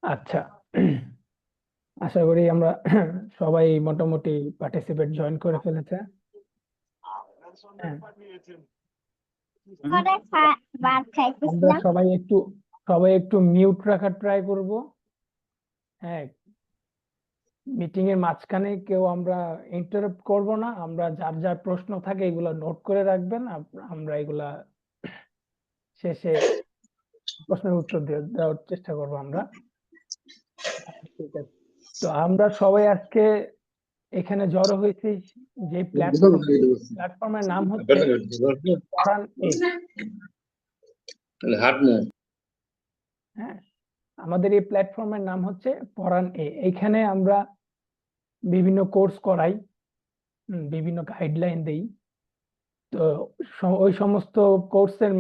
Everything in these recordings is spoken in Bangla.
আচ্ছা, আশা করি আমরা সবাই মোটামুটি পার্টিসিপেট জয়েন করে ফেলেছে। হ্যাঁ, আমরা সবাই একটু মিউট রাখার ট্রাই করব। হ্যাঁ, মিটিং এর মাঝখানে কেউ আমরা ইন্টারাপ্ট করব না। আমরা যার যার প্রশ্ন থাকে এগুলা নোট করে রাখবেন। আমরা এগুলা শেষে প্রশ্নের উত্তর দেওয়ার চেষ্টা করব আমরা। ঠিক আছে, তো আমরা সবাই আজকে এখানে জড়ো হয়েছি যে প্ল্যাটফর্মের নাম হচ্ছে পড়ান এ। হ্যাঁ, আমাদের এই প্ল্যাটফর্মের নাম হচ্ছে পড়ান এ। এইখানে আমরা বিভিন্ন কোর্স করাই, বিভিন্ন গাইডলাইন দেই। তো ওই সমস্ত কোর্সের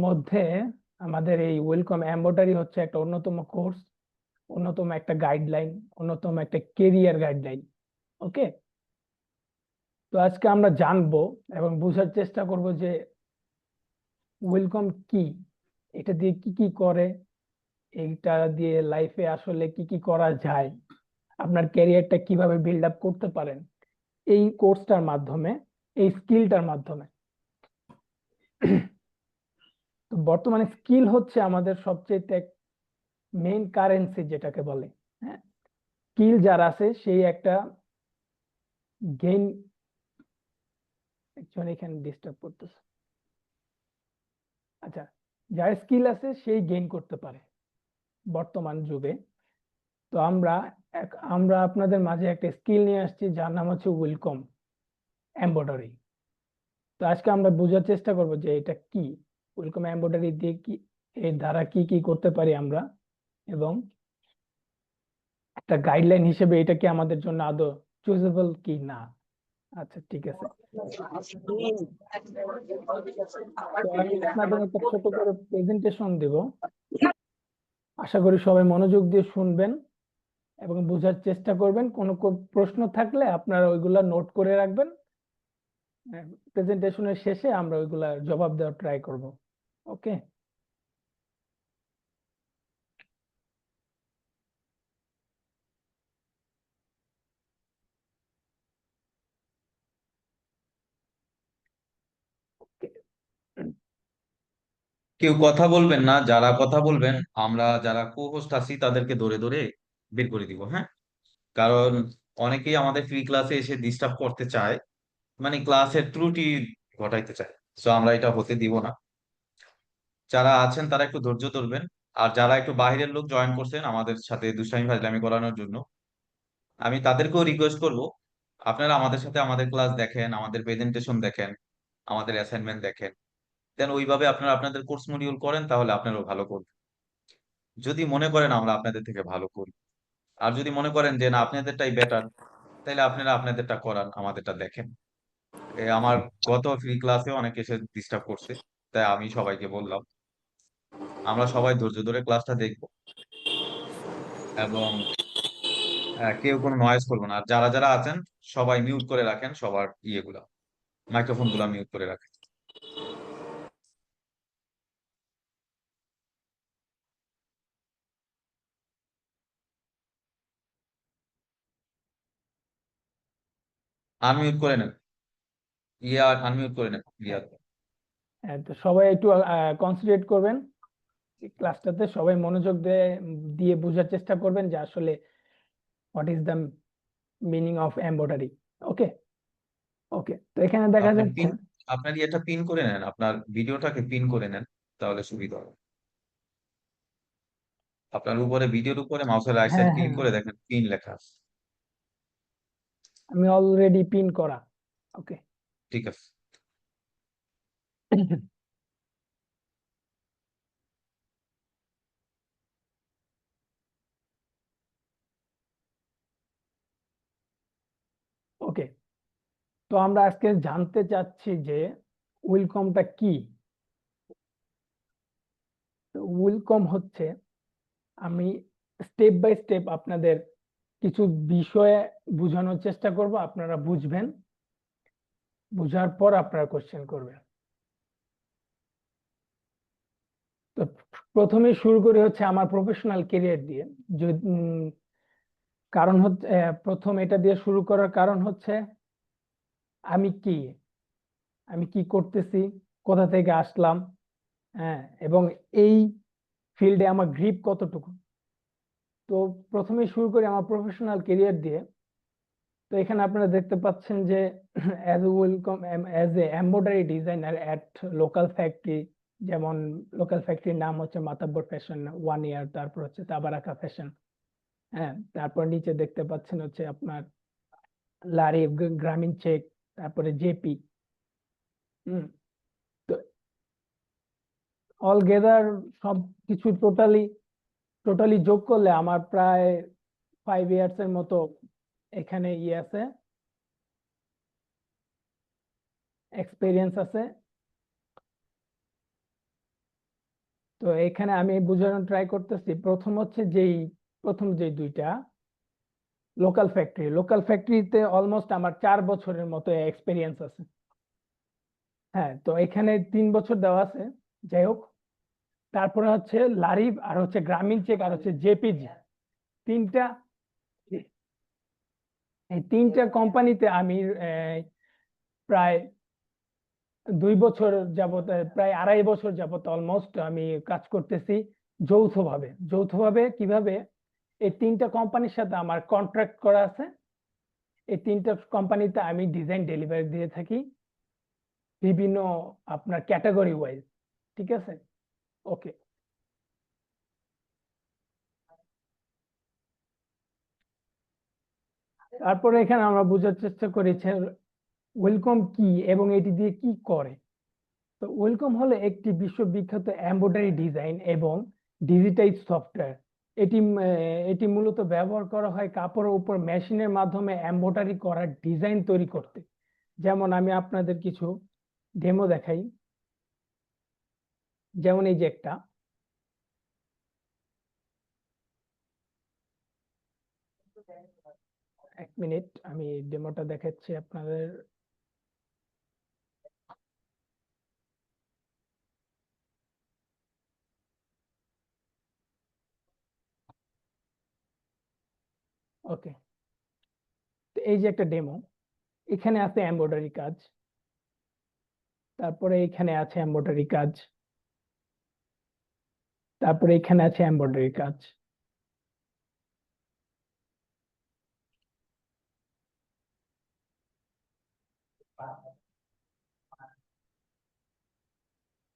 মধ্যে আমাদের এই ওয়েলকাম এমব্রয়ডারি হচ্ছে একটা অন্যতম কোর্স, অন্যতম একটা গাইডলাইন, অন্যতম একটা কেরিয়ার গাইডলাইন। ওকে, তো আজকে আমরা জানবো এবং বোঝার চেষ্টা করব যে ওয়েলকাম কি, এটা দিয়ে কি কি করে, এইটা দিয়ে লাইফে আসলে কি কি করা যায়, আপনার ক্যারিয়ারটা কিভাবে বিল্ড আপ করতে পারেন এই কোর্সটার মাধ্যমে, এই স্কিলটার মাধ্যমে। তো বর্তমানে স্কিল হচ্ছে আমাদের সবচেয়ে মেইন কারেন্সি যেটাকে বলে। হ্যাঁ, স্কিল যার আছে সেই একটা গেইন, অ্যাকচুয়ালি এখানে ডিস্টার্ব করতেছে। আচ্ছা, যার স্কিল আছে সেই গেইন করতে পারে বর্তমান যুগে। তো আমরা আপনাদের মাঝে একটা স্কিল নিয়ে আসছি যার নাম হচ্ছে ওয়েলকাম এমব্রয়ডারি। তো আজকে আমরা বোঝার চেষ্টা করব যে এটা কি, ওয়েলকাম এমব্রয়ডারি দিয়ে কি, এর দ্বারা কি কি করতে পারি আমরা, এবং একটা গাইডলাইন হিসেবে এটা কি আমাদের জন্য আদৌ চুজেবল কি না। আচ্ছা, ঠিক আছে, তো আমি আপনাদের একটা ছোট করে প্রেজেন্টেশন দেব। আশা করি সবাই মনোযোগ দিয়ে শুনবেন এবং বোঝার চেষ্টা করবেন। কোনো প্রশ্ন থাকলে আপনারা ওইগুলা নোট করে রাখবেন। প্রেজেন্টেশনের শেষে আমরা ওইগুলা জবাব দেওয়ার ট্রাই করব। ওকে, কেউ কথা বলবেন না, যারা কথা বলবেন আমরা যারা কো হোস্ট আছি তাদেরকে ধরে ধরে বের করে দিব, হ্যাঁ? কারণ অনেকেই আমাদের ফ্রি ক্লাসে এসে ডিস্টার্ব করতে চায়, মানে ক্লাসের ত্রুটি ঘটাইতে চায়। সো আমরা এটা হতে দিব না। যারা আছেন তারা একটু ধৈর্য ধরবেন। আর যারা একটু বাইরের লোক জয়েন করছেন আমাদের সাথে দুষ্টামি ফাজলামি করানোর জন্য, আমি তাদেরকেও রিকোয়েস্ট করব, আপনারা আমাদের সাথে আমাদের ক্লাস দেখেন, আমাদের প্রেজেন্টেশন দেখেন, আমাদের অ্যাসাইনমেন্ট দেখেন, দেন ওইভাবে আপনারা আপনাদের কোর্স মডিউল করেন, তাহলে আপনারাও ভালো করবেন। যদি মনে করেন আমরা আপনাদের থেকে ভালো করি, আর যদি মনে করেন যে না আপনাদেরটাই বেটার, তাহলে আপনারা আপনাদেরটা করান, আমাদেরটা দেখেন। আমার গত ফ্রি ক্লাসে অনেক এসে ডিস্টার্ব করছে, তাই আমি সবাইকে বললাম আমরা সবাই ধৈর্য ধরে ক্লাসটা দেখব, এবং কেউ কোনো নয়েজ করবো না। আর যারা যারা আছেন সবাই মিউট করে রাখেন, সবার ইয়েগুলা, মাইক্রোফোন গুলা মিউট করে রাখেন। আনমিউট করে নেন, আনমিউট করে নেন হ্যাঁ, তো সবাই একটু কনসেন্ট্রেট করবেন ক্লাসটাতে, সবাই মনোযোগ দিয়ে দিয়ে বোঝার চেষ্টা করবেন যে আসলে what is the meaning of embroidery. Okay, okay, তো এখানে দেখা আপনি যাচ্ছে। পিন, আপনার এটা পিন করে নেন, আপনার ভিডিওটাকে পিন করে নেন, তাহলে সুবিধা হবে। আপনার উপরে, ভিডিওর উপরে মাউসের রাইট সাইড হ্যাঁ, ক্লিক হ্যাঁ, করে দেখেন পিন লেখা আছে। আমি অলরেডি পিন করা। ওকে, ঠিক আছে। ওকে, তো আমরা আজকে জানতে চাচ্ছি যে ওয়েলকামটা কি। ওয়েলকাম হচ্ছে, আমি স্টেপ বাই স্টেপ আপনাদের কিছু বিষয়ে বোঝানোর চেষ্টা করব, আপনারা বুঝবেন, বুঝার পর আপনারা কোশ্চেন করবেন। তো প্রথমে শুরু করি হচ্ছে আমার প্রফেশনাল কেরিয়ার দিয়ে। যদি কারণ হচ্ছে প্রথম এটা দিয়ে শুরু করার কারণ হচ্ছে আমি কি আমি কি করতেছি, কোথা থেকে আসলাম, হ্যাঁ, এবং এই ফিল্ডে আমার গ্রিপ কতটুকু। তো প্রথমে শুরু করি আমার প্রফেশনাল কেরিয়ার দিয়ে। তো এখানে আপনারা দেখতে পাচ্ছেন যে as a embroidery designer at local factory, যেমন লোকাল ফ্যাক্টরির নাম হচ্ছে মাতাব্বর ফ্যাশন 1 ইয়ার, তারপর হচ্ছে তাবারাকা ফ্যাশন, হ্যাঁ, তারপর নিচে দেখতে পাচ্ছেন হচ্ছে আপনার লারি গ্রামীণ চেক, তারপরে জেপি। তো অল গেদার সব কিছু টোটালি টোটালি যোগ করলে আমার প্রায় 5 ইয়ার্স এর মতো এখানে আছে, এক্সপিরিয়েন্স আছে। তো এখানে আমি বোঝানোর ট্রাই করতেছি। প্রথম যে দুইটা লোকাল ফ্যাক্টরিতে অলমোস্ট আমার 4 বছরের মতো এক্সপিরিয়েন্স আছে। হ্যাঁ, তো এখানে 3 বছর দেওয়া আছে, যাই হোক। তারপরে হচ্ছে লারিভ, আর হচ্ছে গ্রামীণ চেক, আর হচ্ছে জেপিজি, তিনটা এই তিনটা কোম্পানিতে আমি প্রায় 2 বছর যাবত, প্রায় 2.5 বছর যাবত অলমোস্ট আমি কাজ করতেছি যৌথভাবে। কিভাবে? এই তিনটা কোম্পানির সাথে আমার কন্ট্রাক্ট করা আছে। এই তিনটা কোম্পানিতে আমি ডিজাইন ডেলিভারি দিয়ে থাকি বিভিন্ন আপনার ক্যাটাগরি ওয়াইজ। ঠিক আছে, ওকে। তারপরে এখানে আমরা বোঝার চেষ্টা করেছি ওয়েলকম কি এবং এটি দিয়ে কি করে। তো ওয়েলকম হলো একটি বিশ্ববিখ্যাত এমব্রয়ডারি ডিজাইন এবং ডিজিটাইজ সফটওয়্যার। এটি মূলত ব্যবহার করা হয় কাপড়ের উপর মেশিনের মাধ্যমে এমব্রয়ডারি করা ডিজাইন তৈরি করতে। যেমন আমি আপনাদের কিছু ডেমো দেখাই। যেমন এই যে একটা, 1 মিনিট আমি ডেমোটা দেখাচ্ছি আপনাদের। ওকে, তো এই যে একটা ডেমো, এখানে আছে এমব্রয়ডারি কাজ, তারপরে এখানে আছে এমব্রয়ডারি কাজ, তারপরে এখানে আছে এমব্রয়ডারি কাজ।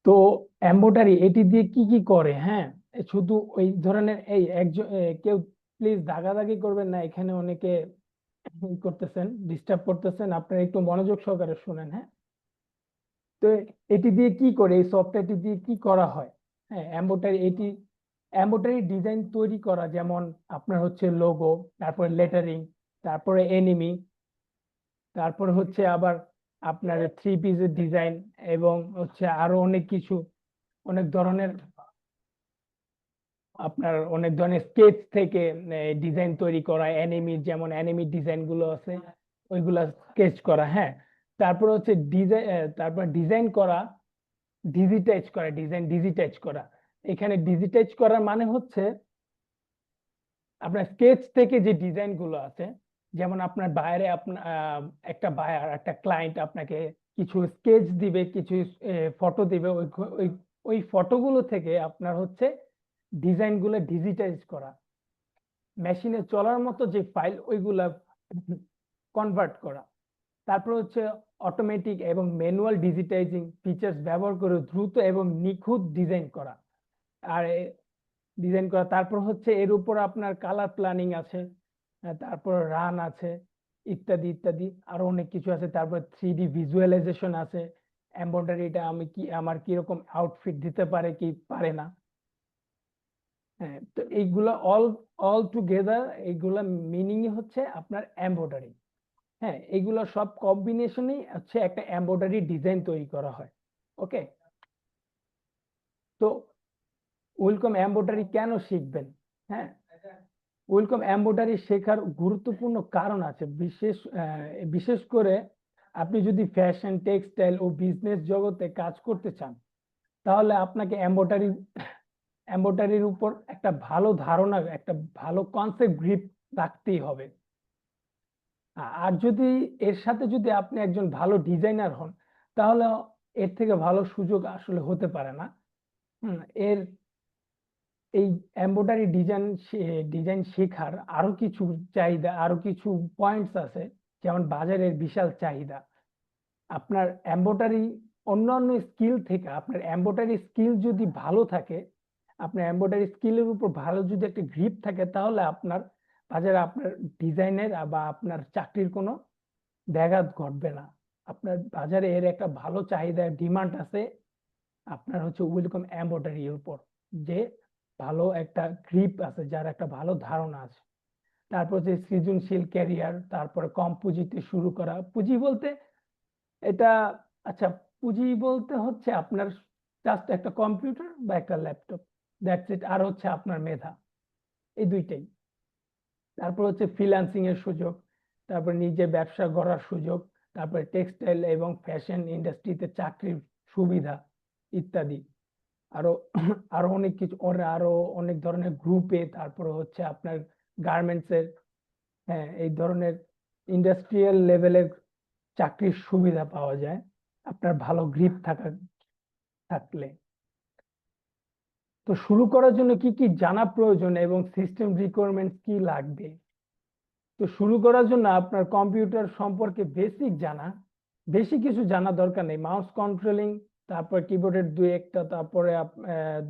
তো এমব্রয়ডারি এটি দিয়ে কি কি করে, হ্যাঁ, শুধু ওই ধরনের এই একজন কেউ প্লিজ দাগাদাগি করবেন না, এখানে অনেকে করতেছেন, ডিস্টার্ব করতেছেন, আপনারা একটু মনোযোগ সহকারে শুনেন, হ্যাঁ। তো এটি দিয়ে কি করে, এই সফটওয়্যারটি দিয়ে কি করা হয়? হ্যাঁ, এমব্রয়ডারি ডিজাইন তৈরি করা, যেমন আপনার হচ্ছে লোগো, তারপরে লেটারিং, তারপরে এনিমি, তারপরে হচ্ছে আবার আপনার 3 পিসের ডিজাইন, এবং হচ্ছে আরো অনেক কিছু, অনেক ধরনের অনেক ধরনের স্কেচ থেকে ডিজাইন তৈরি করা, যেমন অ্যানিমি ডিজাইন গুলো আছে ওইগুলা স্কেচ করা, হ্যাঁ। তারপর হচ্ছে ডিজাইন করা, ডিজিটাইজ করা। এখানে ডিজিটাইজ করার মানে হচ্ছে আপনার স্কেচ থেকে যে ডিজাইন গুলো আছে, যেমন আপনার বাইরে একটা বায়ার, একটা ক্লায়েন্ট আপনাকে কিছু স্কেচ দিবে, কিছু ফটো দিবে, ওই ওই ফটোগুলো থেকে আপনার হচ্ছে ডিজাইন গুলো ডিজিটাইজ করা, মেশিনে চলার মতো যে ফাইল ওইগুলা কনভার্ট করা। তারপর হচ্ছে অটোমেটিক এবং ম্যানুয়াল ডিজিটাইজিং ফিচার্স ব্যবহার করে দ্রুত এবং নিখুঁত ডিজাইন করা। আর তারপর হচ্ছে এর উপর আপনার কালার প্ল্যানিং আছে, তারপর রান আছে, ইত্যাদি ইত্যাদি আরো অনেক কিছু আছে। তারপর 3D ভিজুয়ালাইজেশন আছে, এমব্রয়ডারিটা আমার কিরকম আউটফিট দিতে পারে কি পারে না। হ্যাঁ, তো এইগুলা অল টুগেদার এইগুলা মিনিংই হচ্ছে আপনার এমব্রয়ডারি। হ্যাঁ, এইগুলো সব কম্বিনেশনই হচ্ছে একটা এমব্রয়ডারি ডিজাইন তৈরি করা হয়। ওকে, তো ওয়েলকাম এমব্রয়ডারি কেন শিখবেন? হ্যাঁ, ওয়েলকাম এমব্রয়ডারি শেখার গুরুত্বপূর্ণ কারণ আছে। বিশেষ করে আপনি যদি ফ্যাশন, টেক্সটাইল ও বিজনেস জগতে কাজ করতে চান, তাহলে আপনাকে এমব্রয়ডারি এমব্রয়ডারির উপর একটা ভালো ধারণা, একটা ভালো কনসেপ্ট গ্রিপ রাখতেই হবে। আর যদি এর সাথে যদি আপনি একজন ভালো ডিজাইনার হন, তাহলে এর থেকে ভালো সুযোগ আসলে হতে পারে না। এর এই এমব্রয়ডারি ডিজাইন শেখার আরো কিছু চাহিদা, আরো কিছু পয়েন্টস আছে, যেমন বাজারের বিশাল চাহিদা। আপনার এমব্রয়ডারি অন্যান্য স্কিল থেকে আপনার এমব্রয়ডারি স্কিল যদি ভালো থাকে, আপনার এমব্রয়ডারি স্কিলের উপর ভালো যদি একটা গ্রিপ থাকে, তাহলে আপনার বাজারে আপনার ডিজাইনের বা আপনার চাকরির কোনো ব্যাঘাত ঘটবে না। আপনার বাজারে এর একটা ভালো চাহিদা, ডিমান্ড আছে আপনার হচ্ছে ওয়েলকাম এমব্রয়ডারির উপর, যে ভালো একটা গ্রিপ আছে, যার একটা ভালো ধারণা আছে। তারপর যে সৃজনশীল ক্যারিয়ার, তারপরে কম পুঁজিতে শুরু করা। পুঁজি বলতে এটা, আচ্ছা, পুঁজি বলতে হচ্ছে আপনার জাস্ট একটা কম্পিউটার বা একটা ল্যাপটপ, দ্যাটস ইট। আর হচ্ছে আপনার মেধা, এই দুইটাই। তারপর হচ্ছে ফ্রিল্যান্সিং এর সুযোগ, তারপর নিজে ব্যবসা গড়ার সুযোগ, তারপরে টেক্সটাইল এবং ফ্যাশন ইন্ডাস্ট্রিতে চাকরির সুবিধা ইত্যাদি। আরো আরো অনেক কিছু, আরো অনেক ধরনের গ্রুপে, তারপরে হচ্ছে আপনার গার্মেন্টস এর, হ্যাঁ, এই ধরনের ইন্ডাস্ট্রিয়াল লেভেলের চাকরির সুবিধা পাওয়া যায় আপনার ভালো গ্রিপ থাকলে। তো শুরু করার জন্য কি কি জানা প্রয়োজন এবং সিস্টেম রিকোয়ারমেন্টস কি লাগবে? তো শুরু করার জন্য আপনার কম্পিউটার সম্পর্কে বেসিক জানা, বেশি কিছু জানা দরকার নেই। মাউস কন্ট্রোলিং, তারপর কিবোর্ডের তারপরে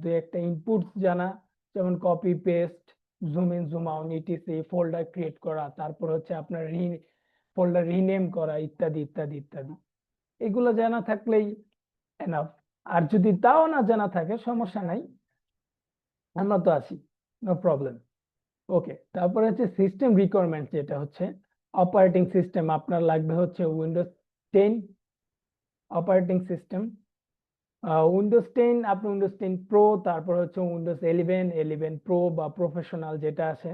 দুই একটা ইনপুটস জানা, যেমন copy paste, zoom in zoom out, ETC, folder create করা, তারপর হচ্ছে আপনার ফোল্ডার রিনেম করা, ইত্যাদি ইত্যাদি ইত্যাদি। এগুলো জানা থাকলেই এনাফ। আর যদি তাও না জানা থাকে, সমস্যা নাই, আমরা তো আছি, নো প্রবলেম। ওকে, তারপরে হচ্ছে সিস্টেম রিকোয়ারমেন্ট, যেটা হচ্ছে অপারেটিং সিস্টেম। আপনার লাগবে হচ্ছে উইন্ডোজ 10 অপারেটিং সিস্টেম। উইন্ডোজ 10, আপনি উইন্ডোজ 10 প্রো, তারপর হচ্ছে উইন্ডোজ 11, 11 প্রো বা প্রফেশনাল যেটা আছে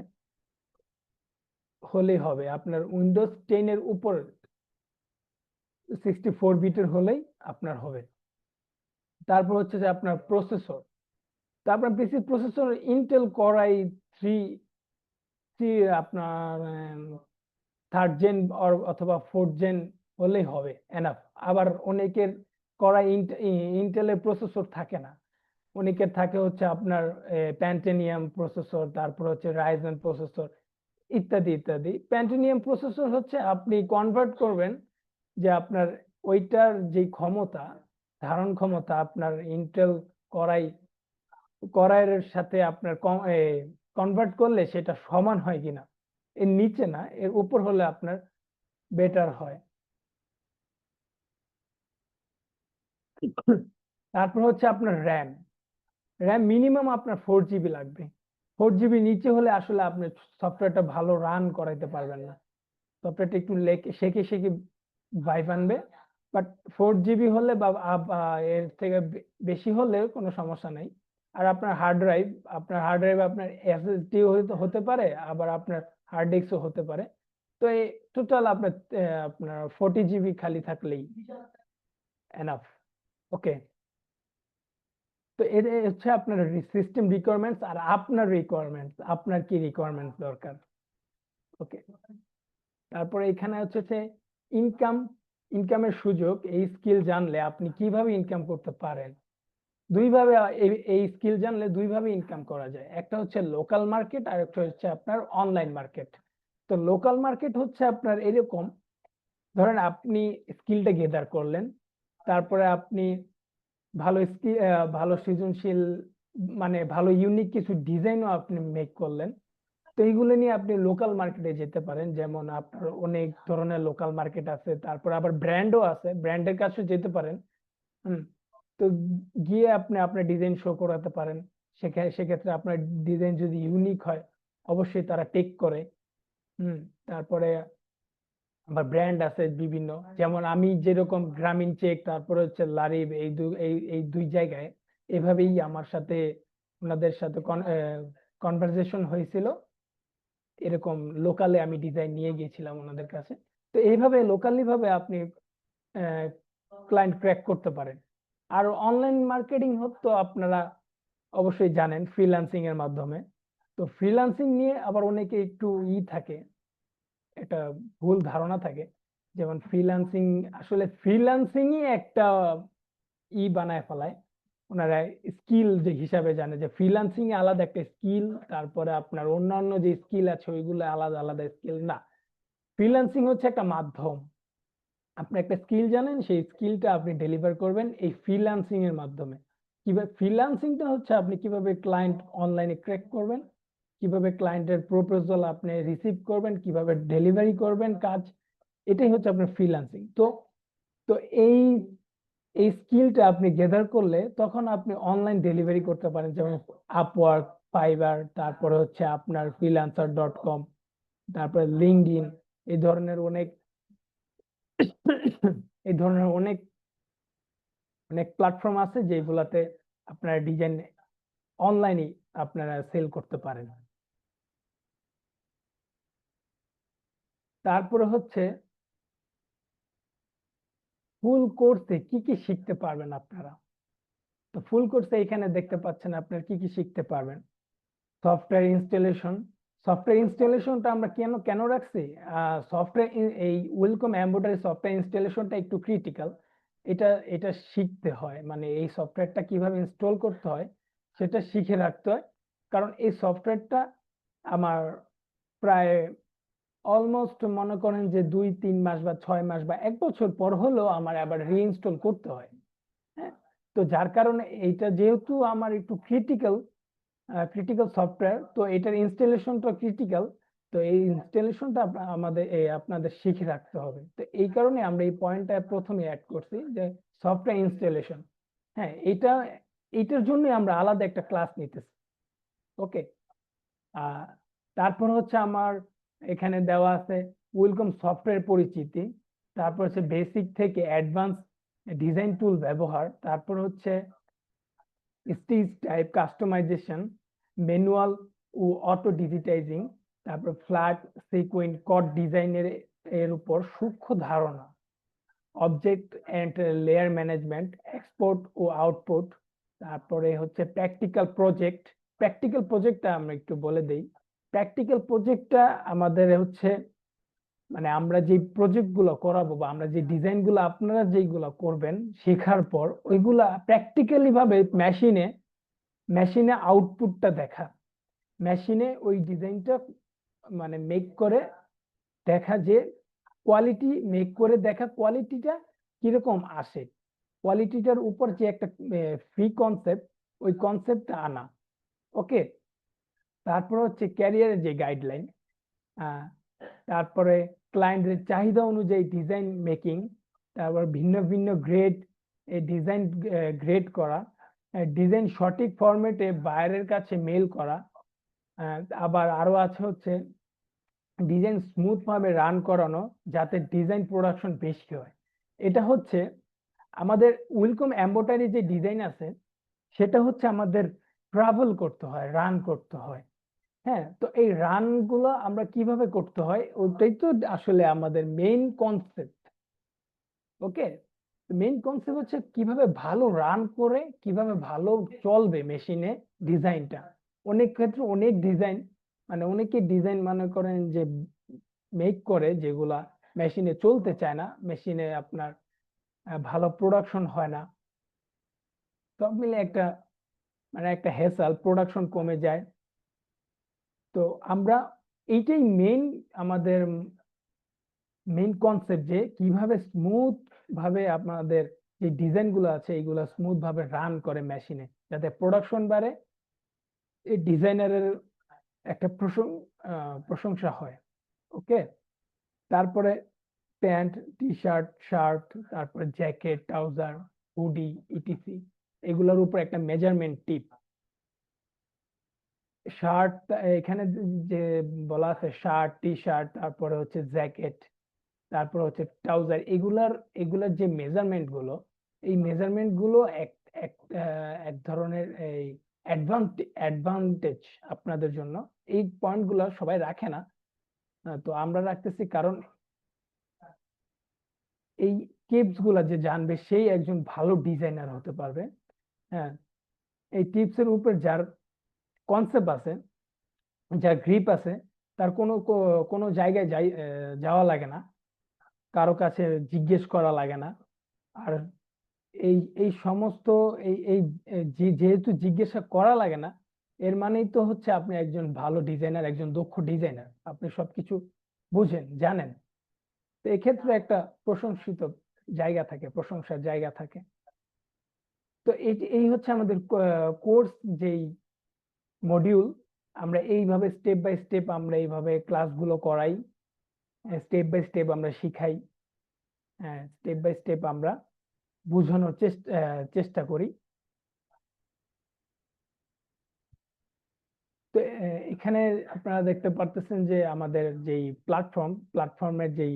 হলেই হবে। আপনার উইন্ডোজ 10 এর উপর 64 বিটের হলেই আপনার হবে। তারপর হচ্ছে যে আপনার প্রসেসর, তারপর পিসি প্রসেসর ইন্টেল কোর i3 আপনার 3rd জেন অথবা 4th জেন হলেই হবে এনাফ। আবার অনেকের করা ইন্টেলের প্রসেসর থাকে না, অনেকের থাকে হচ্ছে আপনার প্যান্টেনিয়াম প্রসেসর, তারপর হচ্ছে রাইজেন প্রসেসর, ইত্যাদি ইত্যাদি। প্যান্টেনিয়াম প্রসেসর হচ্ছে আপনি কনভার্ট করবেন যে আপনার ওইটার যে ক্ষমতা, ধারণ ক্ষমতা আপনার ইন্টেল করাই করাইয়ের সাথে আপনার কনভার্ট করলে সেটা সমান হয় কিনা, এর নিচে না এর উপর হলে আপনার বেটার হয়। তারপর হচ্ছে আপনার র্যাম, র্যাম মিনিমাম আপনার 4 জিবি লাগবে। 4 জিবি নিচে হলে আসলে আপনি সফটওয়্যারটা ভালো রান করাইতে পারবেন না, সফটওয়্যারটা একটু শেখে শেখে ভাইব আনবে। বাট 4 জিবি হলে বা এর থেকে বেশি হলে কোনো সমস্যা নেই। আর আপনার হার্ড ড্রাইভ আপনার এসএসডি হতে পারে, আবার আপনার হার্ড ডিস্কও হতে পারে। তো এই টোটাল আপনার 40 জিবি খালি থাকলেই এনাফ। ওকে, তো এর হচ্ছে আপনার সিস্টেম রিকোয়ারমেন্টস। আর আপনার রিকোয়ারমেন্টস, আপনার কি রিকোয়ারমেন্টস দরকার। ওকে, তারপরে এখানে হচ্ছে যে ইনকাম, ইনকামের সুযোগ। এই স্কিল জানলে আপনি কিভাবে ইনকাম করতে পারেন। দুইভাবে এই স্কিল জানলে দুইভাবে ইনকাম করা যায়। একটা হচ্ছে লোকাল মার্কেট, আর একটা হচ্ছে আপনার অনলাইন মার্কেট। তো লোকাল মার্কেট হচ্ছে আপনার এরকম, ধরেন আপনি স্কিলটা গেদার করলেন, তারপরে আপনি ভালো সৃজনশীল, মানে ভালো ইউনিক কিছু ডিজাইনও আপনি মেক করলেন। তো এইগুলো নিয়ে আপনি লোকাল মার্কেটে যেতে পারেন, যেমন আপনার অনেক ধরনের লোকাল মার্কেট আছে। তারপর আবার ব্র্যান্ডও আছে, ব্র্যান্ডের কাছেও যেতে পারেন। হুম, তো গিয়ে আপনি আপনার ডিজাইন শো করাতে পারেন। সেক্ষেত্রে আপনার ডিজাইন যদি ইউনিক হয়, অবশ্যই তারা টেক করে। তারপরে আবার ব্র্যান্ড আছে বিভিন্ন, যেমন আমি যেরকম গ্রামীণ চেক, তারপরে হচ্ছে লারিব, এই দুই জায়গায় এভাবেই আমার সাথে ওনাদের সাথে কনভারসেশন হয়েছিল। এরকম লোকালে আমি ডিজাইন নিয়ে গিয়েছিলাম ওনাদের কাছে। তো এইভাবে লোকালি ভাবে আপনি ক্লায়েন্ট ক্র্যাক করতে পারেন। আর অনলাইন মার্কেটিং হতো আপনারা অবশ্যই জানেন ফ্রিল্যান্সিং এর মাধ্যমে। তো ফ্রিল্যান্সিং নিয়ে আবার অনেকে একটু থাকে, একটা ভুল ধারণা থাকে, যেমন ফ্রিল্যান্সিং, আসলে ফ্রিল্যান্সিংই একটা বানায় ফেলায় ওনারা, স্কিল যে হিসাবে জানে যে ফ্রিল্যান্সিং এ আলাদা একটা স্কিল, তারপরে আপনার অন্যান্য যে স্কিল আছে ওইগুলো আলাদা আলাদা স্কিল না। ফ্রিল্যান্সিং হচ্ছে একটা মাধ্যম, আপনি একটা স্কিল জানেন, সেই স্কিলটা আপনি ডেলিভার করবেন এই ফ্রিল্যান্সিং এর মাধ্যমে। কিভাবে ফ্রিল্যান্সিংটা হচ্ছে আপনি কিভাবে ক্লায়েন্ট অনলাইনে ক্র্যাক করবেন, কিভাবে ক্লায়েন্টের প্রপোজাল আপনি রিসিভ করবেন, কিভাবে ডেলিভারি করবেন কাজ, এটাই হচ্ছে আপনার ফ্রিল্যান্সিং। তো তো এই এই স্কিলটা আপনি গেদার করলে তখন আপনি অনলাইন ডেলিভারি করতে পারেন, যেমন আপওয়ার্ক, ফাইবার, তারপরে হচ্ছে আপনার freelancer.com, তারপরে লিঙ্কডইন, এই ধরনের অনেক এই ধরনের অনেক অনেক প্ল্যাটফর্ম আছে যেগুলাতে আপনারা ডিজাইন অনলাইনে আপনারা সেল করতে পারেন। তারপরে হচ্ছে ফুল কোর্সে কি কি শিখতে পারবেন আপনারা। তো ফুল কোর্সে এখানে দেখতে পাচ্ছেন আপনারা কি কি শিখতে পারবেন। সফটওয়্যার ইনস্টলেশন, সফটওয়্যার ইনস্টলেশনটা আমরা কেন কেন রাখছি, সফটওয়্যার এই ওয়েলকাম এমব্রয়ডারি সফটওয়্যার ইনস্টলেশনটা একটু ক্রিটিক্যাল, এটা এটা শিখতে হয়, মানে এই সফটওয়্যারটা কিভাবে ইনস্টল করতে হয় সেটা শিখে রাখতে হয়। কারণ এই সফটওয়্যারটা আমার প্রায় অলমোস্ট মনে করেন যে 2-3 মাস বা 6 মাস বা 1 বছর পর হলেও আমার আবার রিইনস্টল করতে হয়। হ্যাঁ, তো যার কারণে এইটা যেহেতু আমার একটু ক্রিটিক্যাল ক্রিটিক্যাল সফটওয়্যার, তো এটার ইনস্টলেশনটা ক্রিটিক্যাল, তো এই ইনস্টলেশনটা আমাদের আপনাদের শিখে রাখতে হবে। তো এই কারণে আমরা এই পয়েন্টটা প্রথমে অ্যাড করছি যে সফটওয়্যার ইনস্টলেশন। হ্যাঁ, এইটার জন্যই আমরা আলাদা একটা ক্লাস নিতেছি। ওকে, তারপর হচ্ছে আমার এখানে দেওয়া আছে ওয়েলকাম সফটওয়্যার পরিচিতি, তারপর হচ্ছে বেসিক থেকে অ্যাডভান্স ডিজাইন টুল ব্যবহার, তারপর হচ্ছে স্টিচ টাইপ কাস্টমাইজেশন, ম্যানুয়াল ও অটো ডিজিটাইজিং, তারপর ফ্ল্যাট সিকোয়েন্ট কট ডিজাইনের এর উপর সূক্ষ্ম ধারণা, object and layer management, export ও আউটপুট, তারপরে হচ্ছে প্র্যাকটিক্যাল প্রজেক্টটা আমরা একটু বলে দেই। প্র্যাকটিক্যাল প্রজেক্টটা আমাদের হচ্ছে, মানে আমরা যে প্রজেক্ট গুলো করাবো বা আমরা যে ডিজাইন গুলো আপনারা যেগুলো করবেন শেখার পর ওইগুলা প্র্যাকটিক্যালি ভাবে মেশিনে মেশিনে আউটপুটটা দেখা, মেশিনে ওই ডিজাইনটা মানে মেক করে দেখা, যে কোয়ালিটি মেক করে দেখা কোয়ালিটিটা কিরকম আসে, কোয়ালিটিটার উপর যে একটা ফ্রি কনসেপ্ট, ওই কনসেপ্টটা আনা। ওকে, তারপর হচ্ছে ক্যারিয়ারের যে গাইডলাইন, তারপরে ক্লায়েন্টের চাহিদা অনুযায়ী ডিজাইন মেকিং, তারপর ভিন্ন ভিন্ন গ্রেড ডিজাইন গ্রেড করা, ডিজাইন সঠিক ফরম্যাটে বাইরের কাছে মেল করা, আবার আরো আছে হচ্ছে ডিজাইন স্মুথ ভাবে রান করানো যাতে ডিজাইন প্রোডাকশন বেশি হয়। এটা হচ্ছে আমাদের ওয়েলকাম এমব্রয়ডারি যে ডিজাইন আছে সেটা হচ্ছে আমাদের ট্রাভেল করতে হয়, রান করতে হয়। হ্যাঁ, তো এই রান গুলো আমরা কিভাবে করতে হয় ওটাই তো আসলে আমাদের মেইন কনসেপ্ট। ওকে, মেইন কনসেপ্ট হচ্ছে কিভাবে ভালো রান করে কিভাবে ভালো চলবে মেশিনে ডিজাইনটা। অনেক ক্ষেত্রে অনেক ডিজাইন, মানে অনেকে ডিজাইন মনে করেন যে মেক করে যেগুলা মেশিনে চলতে চায় না, মেশিনে আপনার ভালো প্রোডাকশন হয় না, সব মিলে একটা মানে একটা হ্যাসেল, প্রোডাকশন কমে যায়। তো আমরা এইটাই মেইন আমাদের মেইন কনসেপ্ট, যে কিভাবে স্মুথ ভাবে আপনাদের যে ডিজাইন গুলো আছে এইগুলো স্মুথ ভাবে রান করে মেশিনে, যাতে প্রোডাকশন বাড়ে, এই ডিজাইনারের একটা প্রশংসা হয়। ওকে, তারপরে প্যান্ট, টি শার্ট, শার্ট, তারপরে জ্যাকেট, ট্রাউজার, হুডি, ইটিসি, এগুলোর উপর একটা মেজারমেন্ট টিপ। শার্ট, এখানে যে বলা আছে শার্ট, টি শার্ট, তারপরে হচ্ছে জ্যাকেট, তারপর হচ্ছে ট্রাউজার, এগুলার যে মেজারমেন্ট গুলো, এই মেজারমেন্ট গুলো এক এক এক ধরনের এই অ্যাডভান্টেজ আপনাদের জন্য। এই পয়েন্ট গুলো সবাই রাখে না, তো আমরা রাখতেছি, কারণ এই টিপস গুলা যে জানবে সেই একজন ভালো ডিজাইনার হতে পারবে। হ্যাঁ, এই টিপসের উপর যার কনসেপ্ট আছে, যার গ্রিপ আছে, তার কোনো জায়গায় যাওয়া লাগে না, কারো কাছে জিজ্ঞেস করা লাগে না। আর এই এই সমস্ত এই এই যেহেতু জিজ্ঞাসা করা লাগে না, এর মানেই তো হচ্ছে আপনি একজন ভালো ডিজাইনার, একজন দক্ষ ডিজাইনার, আপনি সবকিছু বুঝেন, জানেন। তো এক্ষেত্রে একটা প্রশংসিত জায়গা থাকে, প্রশংসার জায়গা থাকে। তো এই হচ্ছে আমাদের কোর্স যেই মডিউল, আমরা এইভাবে স্টেপ বাই স্টেপ আমরা এইভাবে ক্লাসগুলো করাই, স্টেপ বাই স্টেপ আমরা শিখাই, স্টেপ বাই স্টেপ আমরা বোঝানোর চেষ্টা করি। তো এখানে আপনারা দেখতে পারতেছেন যে আমাদের যেই প্ল্যাটফর্মের যেই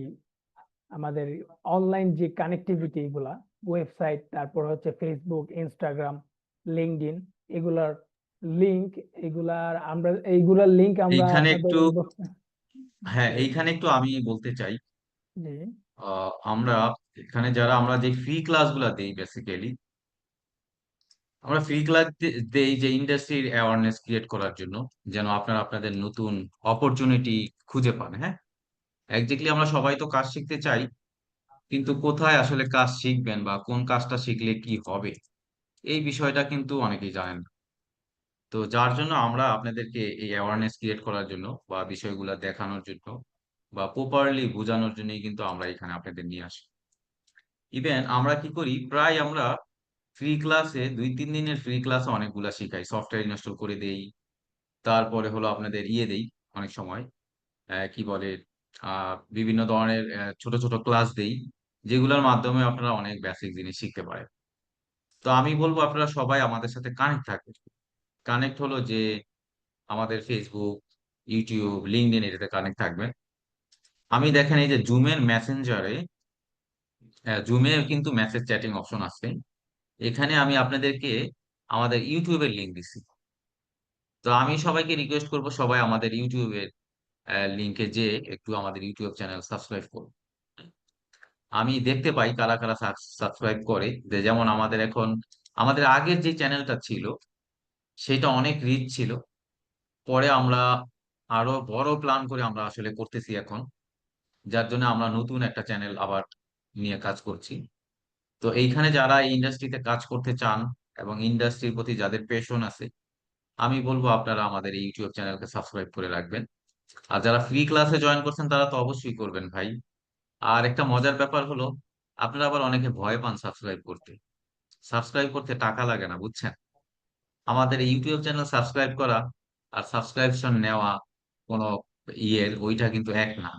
আমাদের অনলাইন যে কানেক্টিভিটি গুলা, ওয়েবসাইট, তারপর হচ্ছে ফেসবুক, ইনস্টাগ্রাম, লিঙ্কডইন, এগুলার লিংক, এইগুলার লিংক আমরা এইখানে আপনাদের একটু, ইনবক্সে। হ্যাঁ এইখানে একটু আমি বলতে চাই, জি আমরা এখানে যারা আমরা যে ফ্রি ক্লাসগুলো দেই বেসিক্যালি, আমরা ফ্রি ক্লাস দেই যে ইন্ডাস্ট্রির অ্যাওয়ারনেস ক্রিয়েট করার জন্য, যেন আপনারা আপনাদের নতুন অপরচুনিটি খুঁজে পান। হ্যাঁ, একজাক্টলি আমরা সবাই তো কাজ শিখতে চাই, কিন্তু কোথায় আসলে কাজ শিখবেন বা কোন কাজটা শিখলে কি হবে, এই বিষয়টা কিন্তু অনেকেই জানেন না। তো যার জন্য আমরা আপনাদেরকে এই অ্যাওয়ারনেস ক্রিয়েট করার জন্য বা বিষয়গুলো দেখানোর জন্য বা প্রপারলি বোঝানোর জন্যই কিন্তু আমরা এখানে আপনাদের নিয়ে আসি। ইভেন আমরা কি করি, প্রায় আমরা ফ্রি ক্লাসে 2-3 দিনের ফ্রি ক্লাসে অনেকগুলা শিখাই, সফটওয়্যার ইনস্টল করে দেই, তারপরে হলো আপনাদের দেই অনেক সময়, কি বলে, বিভিন্ন ধরনের ছোট ছোট ক্লাস দেই, যেগুলোর মাধ্যমে আপনারা অনেক বেসিক জিনিস শিখতে পারেন। তো আমি বলবো আপনারা সবাই আমাদের সাথে কানেক্ট থাকবেন। কানেক্ট হলো যে আমাদের ফেসবুক, ইউটিউব, লিঙ্কডইন, এটাতে কানেক্ট থাকবেন। আমি দেখেন এই যে জুমে কিন্তু মেসেজ চ্যাটিং অপশন আছে, এখানে আমি আপনাদেরকে আমাদের ইউটিউবের লিঙ্ক দিচ্ছি। তো আমি সবাইকে রিকোয়েস্ট করব সবাই আমাদের ইউটিউবের লিঙ্কে যে একটু আমাদের ইউটিউব চ্যানেল সাবস্ক্রাইব করুন। আমি দেখতে পাই কারা কারা সাবস্ক্রাইব করে, যে যেমন আমাদের এখন, আমাদের আগের যে চ্যানেলটা ছিল সেটা অনেক রিচ ছিল, পরে আমরা আরো বড় প্ল্যান করে আমরা আসলে করতেছি এখন, যার জন্য আমরা নতুন একটা চ্যানেল আবার নিয়ে কাজ করছি। তো এইখানে যারা এই ইন্ডাস্ট্রিতে কাজ করতে চান এবং ইন্ডাস্ট্রির প্রতি যাদের পেশন আছে, আমি বলবো আপনারা আমাদের এই ইউটিউব চ্যানেলকে সাবস্ক্রাইব করে রাখবেন। আর যারা ফ্রি ক্লাসে জয়েন করছেন তারা তো অবশ্যই করবেন ভাই। আর একটা মজার ব্যাপার হলো, আপনারা আবার অনেকে ভয় পান সাবস্ক্রাইব করতে। সাবস্ক্রাইব করতে টাকা লাগে না, বুঝছেন? আমাদের ইউটিউব চ্যানেল সাবস্ক্রাইব করা আর সাবস্ক্রিপশন নেওয়া কোনো ওইটা কিন্তু এক না।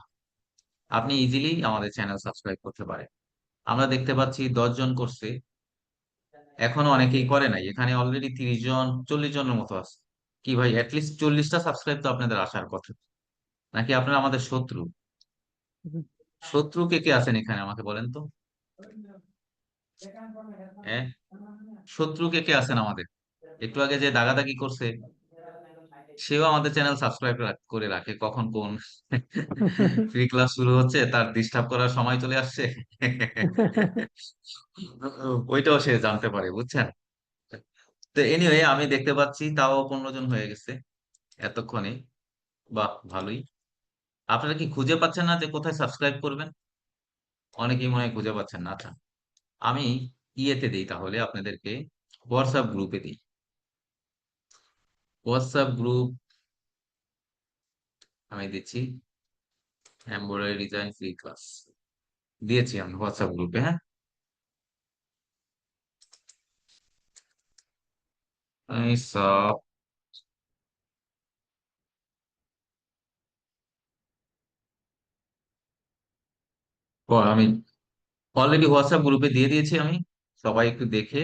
আপনি ইজিলি আমাদের চ্যানেল সাবস্ক্রাইব করতে পারেন। আমরা দেখতে পাচ্ছি 10 জন করছে, এখনো অনেকেই করে নাই, এখানে অলরেডি 30 জন 40 জনের মতো আছে। কি ভাই, অ্যাটলিস্ট 40টা সাবস্ক্রাইব তো আপনাদের আসার কথা, নাকি আপনারা আমাদের শত্রু? শত্রু কে কে আছেন এখানে আমাকে বলেন তো। হ্যাঁ, শত্রু কে কে আছেন আমাদের? একটু আগে যে দাগাদাগি করছে, সেও আমাদের চ্যানেল সাবস্ক্রাইব করে রাখে, কখন কোন ফ্রি ক্লাস শুরু হচ্ছে তার ডিস্টার্ব করার সময় চলে আসছে, ওইটাও সে জানতে পারে, বুঝছেন? তো এনিওয়ে, আমি দেখতে পাচ্ছি তাও 15 জন হয়ে গেছে এতক্ষণে। বাহ, ভালোই। আপনারা কি খুঁজে পাচ্ছেন না যে কোথায় সাবস্ক্রাইব করবেন? অনেকেই মনে হয় খুঁজে পাচ্ছেন না। আচ্ছা, আমি দিই তাহলে আপনাদেরকে, হোয়াটসঅ্যাপ গ্রুপে দিই। হোয়াটসঅ্যাপ গ্রুপ আমি দিচ্ছি, এমব্রয়ডারি ডিজাইন ফ্রি ক্লাস দিয়েছি আমি হোয়াটসঅ্যাপ গ্রুপে। হ্যাঁ, এই সব আমি অলরেডি হোয়াটসঅ্যাপ গ্রুপে দিয়ে দিয়েছি আমি, সবাই একটু দেখে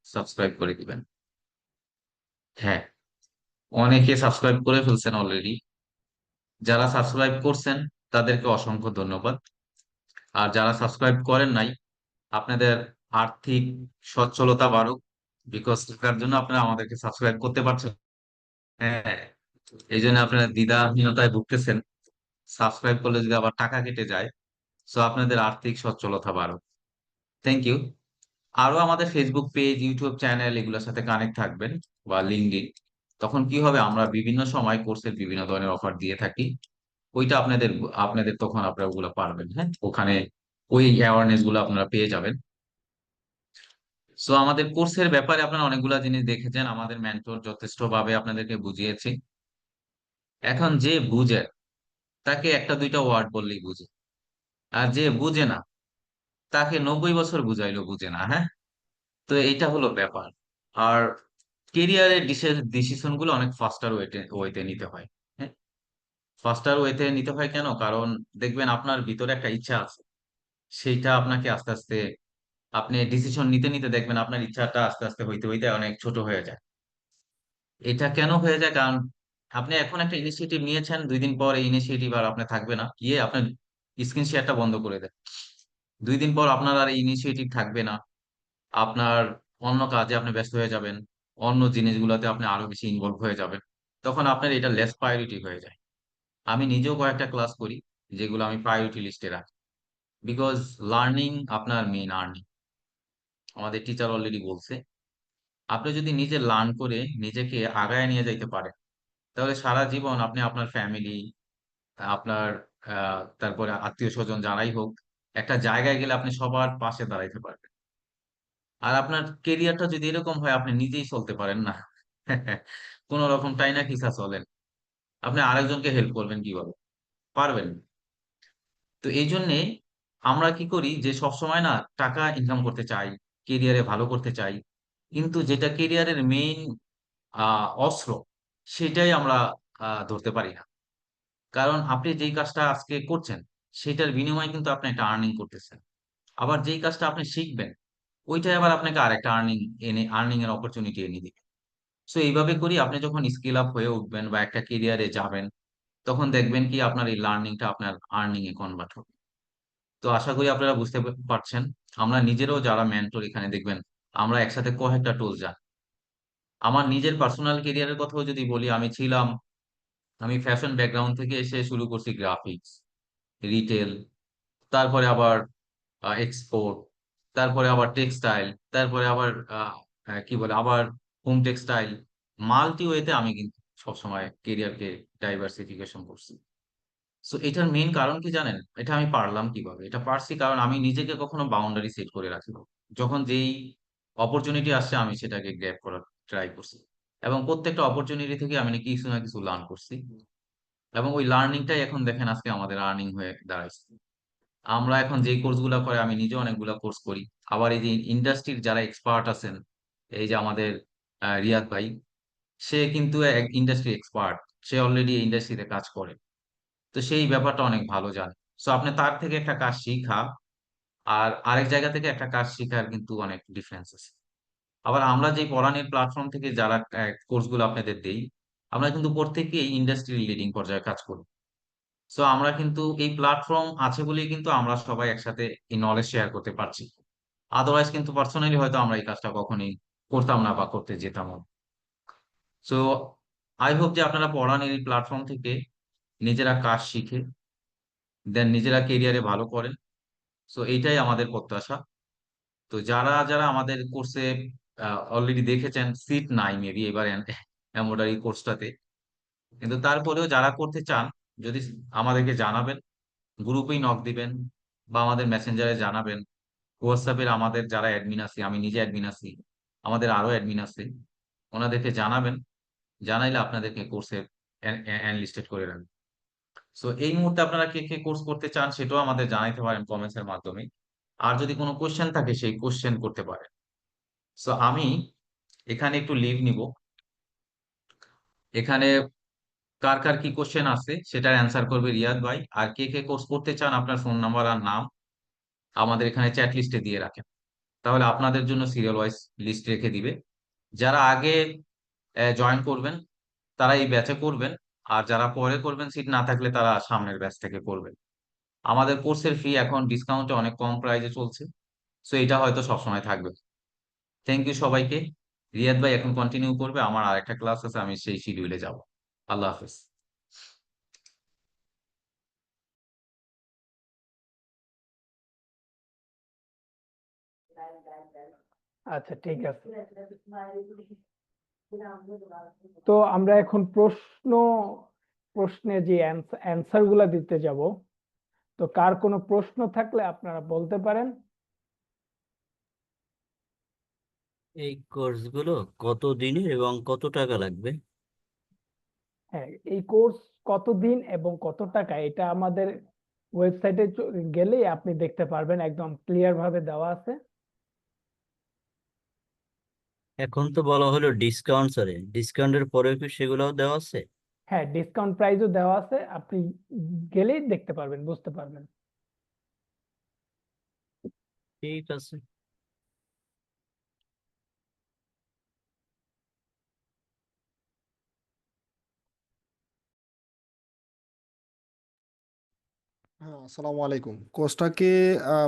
সাবস্ক্রাইব করে দিবেন। হ্যাঁ, অনেকে সাবস্ক্রাইব করে ফেলছেন অলরেডি। যারা সাবস্ক্রাইব করছেন তাদেরকে অসংখ্য ধন্যবাদ। আর যারা সাবস্ক্রাইব করেন নাই, আপনাদের আর্থিক সচ্ছলতা বাড়ুক, বিকজ তার জন্য আপনারা আমাদেরকে সাবস্ক্রাইব করতে পারছেন। হ্যাঁ, এই জন্য আপনারা দ্বিধাহীনতায় ভুগতেছেন, সাবস্ক্রাইব করলে যদি আবার টাকা কেটে যায়। সো আপনাদের আর্থিক সচ্ছলতা বাড়ুক। Thank you. আরো আমাদের ফেসবুক পেজ, ইউটিউব চ্যানেল এগুলোর সাথে কানেক্ট থাকবেন, বা লিঙ্কডইন। তখন কি হবে, আমরা বিভিন্ন সময় কোর্সের বিভিন্ন ধরনের অফার দিয়ে থাকি। ওইটা আপনাদের আপনাদের তখন আপনারা ওগুলো পারবেন, হ্যাঁ, ওখানে ওই অ্যাওয়ারনেস গুলো আপনারা পেয়ে যাবেন। সো আমাদের কোর্সের ব্যাপারে আপনারা অনেকগুলা জিনিস দেখেছেন, আমাদের মেন্টর যথেষ্ট ভাবে আপনাদেরকে বুঝিয়েছি। এখন যে বুঝে তাকে একটা দুইটা ওয়ার্ড বললেই বুঝে, আর যে বুঝে না তাকে 90 বছর বুঝাইলেও বুঝে না, হ্যাঁ। তো এইটা হলো ব্যাপার। আর কেরিয়ারের ডিসিশন গুলো অনেক ফাস্টার ওয়েতে নিতে হয়, হ্যাঁ। ফাস্টার ওয়েতে নিতে হয় কেন? কারণ দেখবেন আপনার ভিতরে একটা ইচ্ছা আছে, সেইটা আপনাকে আস্তে আস্তে, আপনি ডিসিশন নিতে নিতে দেখবেন আপনার ইচ্ছাটা আস্তে আস্তে হইতে হইতে অনেক ছোট হয়ে যায়। এটা কেন হয়ে যায়? কারণ আপনি এখন একটা ইনিশিয়েটিভ নিয়েছেন, 2 দিন পর এই ইনিশিয়েটিভ আর আপনার থাকবে না, আপনার স্ক্রিন শেয়ারটা বন্ধ করে দেন। 2 দিন পর আপনার আর এই ইনিশিয়েটিভ থাকবে না, আপনার অন্য কাজে আপনি ব্যস্ত হয়ে যাবেন, অন্য জিনিসগুলোতে আপনি আরো বেশি ইনভলভ হয়ে যাবেন। তখন আপনার এটা লেস প্রায়োরিটি হয়ে যায়। আমি নিজেও কয়েকটা ক্লাস করি যেগুলো আমি প্রায়োরিটি লিস্টে রাখি, বিকজ লার্নিং আপনার মেইন আর্নিং। আমাদের টিচার অলরেডি বলছে, আপনি যদি নিজে লার্ন করে নিজেকে আগায় নিয়ে যাইতে পারেন, তাহলে সারা জীবন আপনি আপনার ফ্যামিলি, আপনার তারপরে আত্মীয় স্বজন যারাই হোক, একটা জায়গায় গেলে আপনি সবার পাশে দাঁড়াইতে পারবেন। আর আপনার কেরিয়ারটা যদি এরকম হয় আপনি নিজেই চলতে পারেন না, কোন রকম টাই না কিসা চলেন, আপনি আরেকজনকে হেল্প করবেন কিভাবে? পারবেন না। তো এই জন্যে আমরা কি করি যে সবসময় না টাকা ইনকাম করতে চাই, কেরিয়ারে ভালো করতে চাই, কিন্তু যেটা কেরিয়ারের মেইন অস্ত্র, সেটাই আমরা ধরতে পারি না। কারণ আপনি যেই কাজটা আজকে করছেন, সেটার বিনিময়ে কিন্তু আপনি একটা আর্নিং করতেছেন। আবার যেই কাজটা আপনি শিখবেন, ওইটাই আবার আপনাকে আরেকটা আর্নিং এর অপরচুনিটি এনে দিবে। সো এইভাবে করি আপনি যখন স্কিল আপ হয়ে উঠবেন বা একটা কেরিয়ারে যাবেন, তখন দেখবেন কি আপনার এই লার্নিংটা আপনার আর্নিং এ কনভার্ট হবে। তো আশা করি আপনারা বুঝতে পারছেন। আমরা নিজেরও যারা মেন্টর এখানে দেখবেন, আমরা একসাথে কয়েকটা টুল জানি। আমার নিজের পার্সোনাল কেরিয়ারের কথাও যদি বলি, আমি ফ্যাশন ব্যাকগ্রাউন্ড থেকে এসে শুরু করছি গ্রাফিক্স, রিটেল, তারপরে আবার এক্সপোর্ট, তারপরে আবার টেক্সটাইল, তারপরে আবার কি বলে, আবার হোম টেক্সটাইল। মাল্টি ওয়েতে আমি কিন্তু সবসময় কেরিয়ারকে ডাইভার্সিফিকেশন করছি। সো এটার মেইন কারণ কি জানেন? এটা আমি পারলাম কিভাবে? এটা পারছি কারণ আমি নিজেকে কখনো বাউন্ডারি সেট করে রাখি না। যখন যেই অপরচুনিটি আসছে আমি সেটাকে গ্র্যাব করার ট্রাই করছি, এবং প্রত্যেকটা অপরচুনিটি থেকে আমি কিছু না কিছু লার্ন করছি, এবং ওই লার্নিংটাই এখন দেখেন আজকে আমাদের আর্নিং হয়ে দাঁড়াইছে। আমরা এখন যে কোর্সগুলো করে, আমি নিজে অনেকগুলো কোর্স করি। আবার এই যে ইন্ডাস্ট্রির যারা এক্সপার্ট আছেন, এই যে আমাদের রিয়াদ ভাই, সে কিন্তু এক ইন্ডাস্ট্রি এক্সপার্ট, সে অলরেডি এই ইন্ডাস্ট্রিতে কাজ করে। তো সেই ব্যাপারটা অনেক ভালো জানে। সো আপনি তার থেকে একটা কাজ শিখা আর আরেক জায়গা থেকে একটা কাজ শিখার কিন্তু অনেক ডিফারেন্স আছে। আবার আমরা যে পড়ানোর প্ল্যাটফর্ম থেকে যারা কোর্সগুলো আপনাদের দেই, আমরা কিন্তু প্রত্যেকেই ইন্ডাস্ট্রির লিডিং পর্যায়ে কাজ করি। সো আমরা কিন্তু এই প্ল্যাটফর্ম আছে বলেই কিন্তু আমরা সবাই একসাথে এই নলেজ শেয়ার করতে পারছি। আদারওয়াইজ কিন্তু পার্সোনালি হয়তো আমরা এই কাজটা কখনোই করতাম না বা করতে যেতাম না। সো আই হোপ যে আপনারা পড়ানোর এই প্ল্যাটফর্ম থেকে নিজেরা কাজ শিখে দেন নিজেরা কেরিয়ারে ভালো করেন। সো এইটাই আমাদের প্রত্যাশা। তো যারা যারা আমাদের কোর্সে অলরেডি দেখেছেন, সিট নাই মেবি এবার এমব্রয়ডারি কোর্সটাতে, কিন্তু তারপরেও যারা করতে চান, যদি আমাদেরকে জানাবেন, গ্রুপেই নক দিবেন বা আমাদের মেসেঞ্জারে জানাবেন। হোয়াটসঅ্যাপের আমাদের যারা অ্যাডমিন আছে, আমি নিজে অ্যাডমিন আছি, আমাদের আরো অ্যাডমিন আছে, ওনাদেরকে জানাবেন। জানাইলে আপনাদেরকে কোর্সে এনলিস্টেড করে রাখবেন। সো এই মুহূর্তে আপনারা কে কে কোর্স করতে চান সেটাও আমাদের জানাইতে পারেন কমেন্টস এর মাধ্যমে। আর যদি কোনো কোশ্চেন থাকে সেই কোশ্চেন করতে পারেন। সো আমি এখানে একটু লিভ নিব। এখানে কার কার কি কোশ্চেন আছে সেটার অ্যান্সার করবে রিয়াদ ভাই। আর কে কে কোর্স করতে চান আপনার ফোন নাম্বার আর নাম আমাদের এখানে চ্যাট লিস্টে দিয়ে রাখেন, তাহলে আপনাদের জন্য সিরিয়াল ওয়াইজ লিস্ট রেখে দিবে। যারা আগে জয়েন করবেন তারা এই ব্যাচে করবেন, আর যারা পরে করবেন সিট না থাকলে তারা সামনের ব্যাচ থেকে করবেন। আমাদের কোর্সের ফি এখন ডিসকাউন্টে অনেক কম প্রাইসে চলছে, সো এটা হয়তো সবসময় থাকবে। থ্যাংক ইউ সবাইকে। রিয়াদ ভাই এখন কন্টিনিউ করবে, আমার আরেকটা ক্লাস আছে, আমি সেই শিডিউলে যাব। আল্লাহ হাফেজ। আচ্ছা, ঠিক আছে। তো আমরা এখন প্রশ্নে যে অ্যান্সার গুলা দিতে যাব। তো কার কোনো প্রশ্ন থাকলে আপনারা বলতে পারেন। এই কোর্সগুলো কত দিনের এবং কত টাকা লাগবে? হ্যাঁ, এই কোর্স কতদিন এবং কত টাকা, এটা আমাদের ওয়েবসাইটে গেলেই আপনি দেখতে পারবেন, একদম ক্লিয়ার ভাবে দেওয়া আছে। এখন তো বলা হলো ডিসকাউন্ট, স্যারে ডিসকাউন্টের পরেও কি সেগুলোও দেওয়া আছে? হ্যাঁ, ডিসকাউন্ট প্রাইসও দেওয়া আছে, আপনি গেলেই দেখতে পারবেন, বুঝতে পারবেন। ঠিক আছে। হ্যাঁ, আসসালামু আলাইকুম। কোর্সটা কি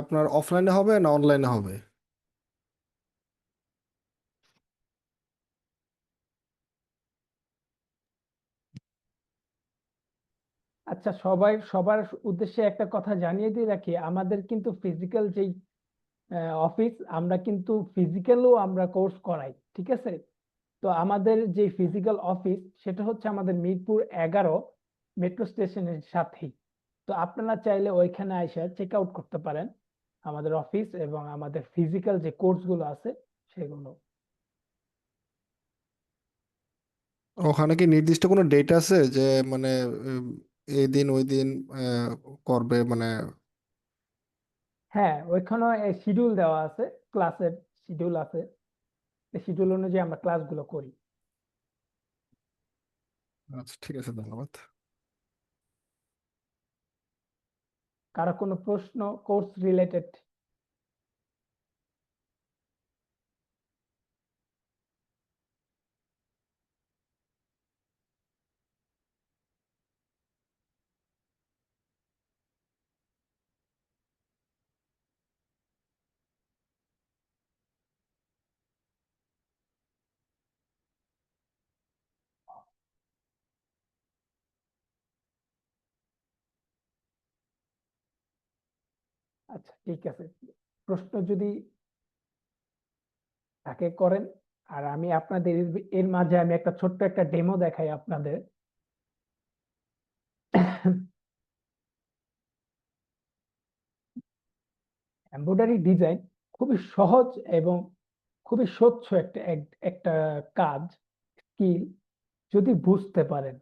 আপনার অফলাইনে হবে না অনলাইনে হবে? আচ্ছা, সবার উদ্দেশ্যে একটা কথা জানিয়ে দিয়ে রাখি, আমাদের কিন্তু ফিজিক্যাল যেই অফিস, আমরা কিন্তু ফিজিক্যালও আমরা কোর্স করাই, ঠিক আছে? তো আমাদের যে ফিজিক্যাল অফিস, সেটা হচ্ছে আমাদের মিরপুর 11 মেট্রো স্টেশনের সাথেই। তো আপনারা চাইলে ওইখানে এসে চেক আউট করতে পারেন আমাদের অফিস এবং আমাদের ফিজিক্যাল যে কোর্স গুলো আছে সেগুলো। ওখানে কি নির্দিষ্ট কোনো ডেট আছে যে মানে উম, এই দিন ওই দিন করবে মানে? হ্যাঁ, ওইখানে শিডিউল দেওয়া আছে, ক্লাসের শিডিউল আছে, শিডিউল অনুযায়ী আমরা ক্লাসগুলো করি। আচ্ছা, ঠিক আছে, ধন্যবাদ। কারো কোনো প্রশ্ন কোর্স রিলেটেড? আচ্ছা, ঠিক আছে, প্রশ্ন যদি থাকে করেন। আর আমি আপনাদের এর মাঝে আমি একটা ছোট্ট একটা ডেমো দেখাই আপনাদের। এমব্রয়ডারি ডিজাইন খুবই সহজ এবং খুবই স্বচ্ছ একটা কাজ, স্কিল, যদি বুঝতে পারেন।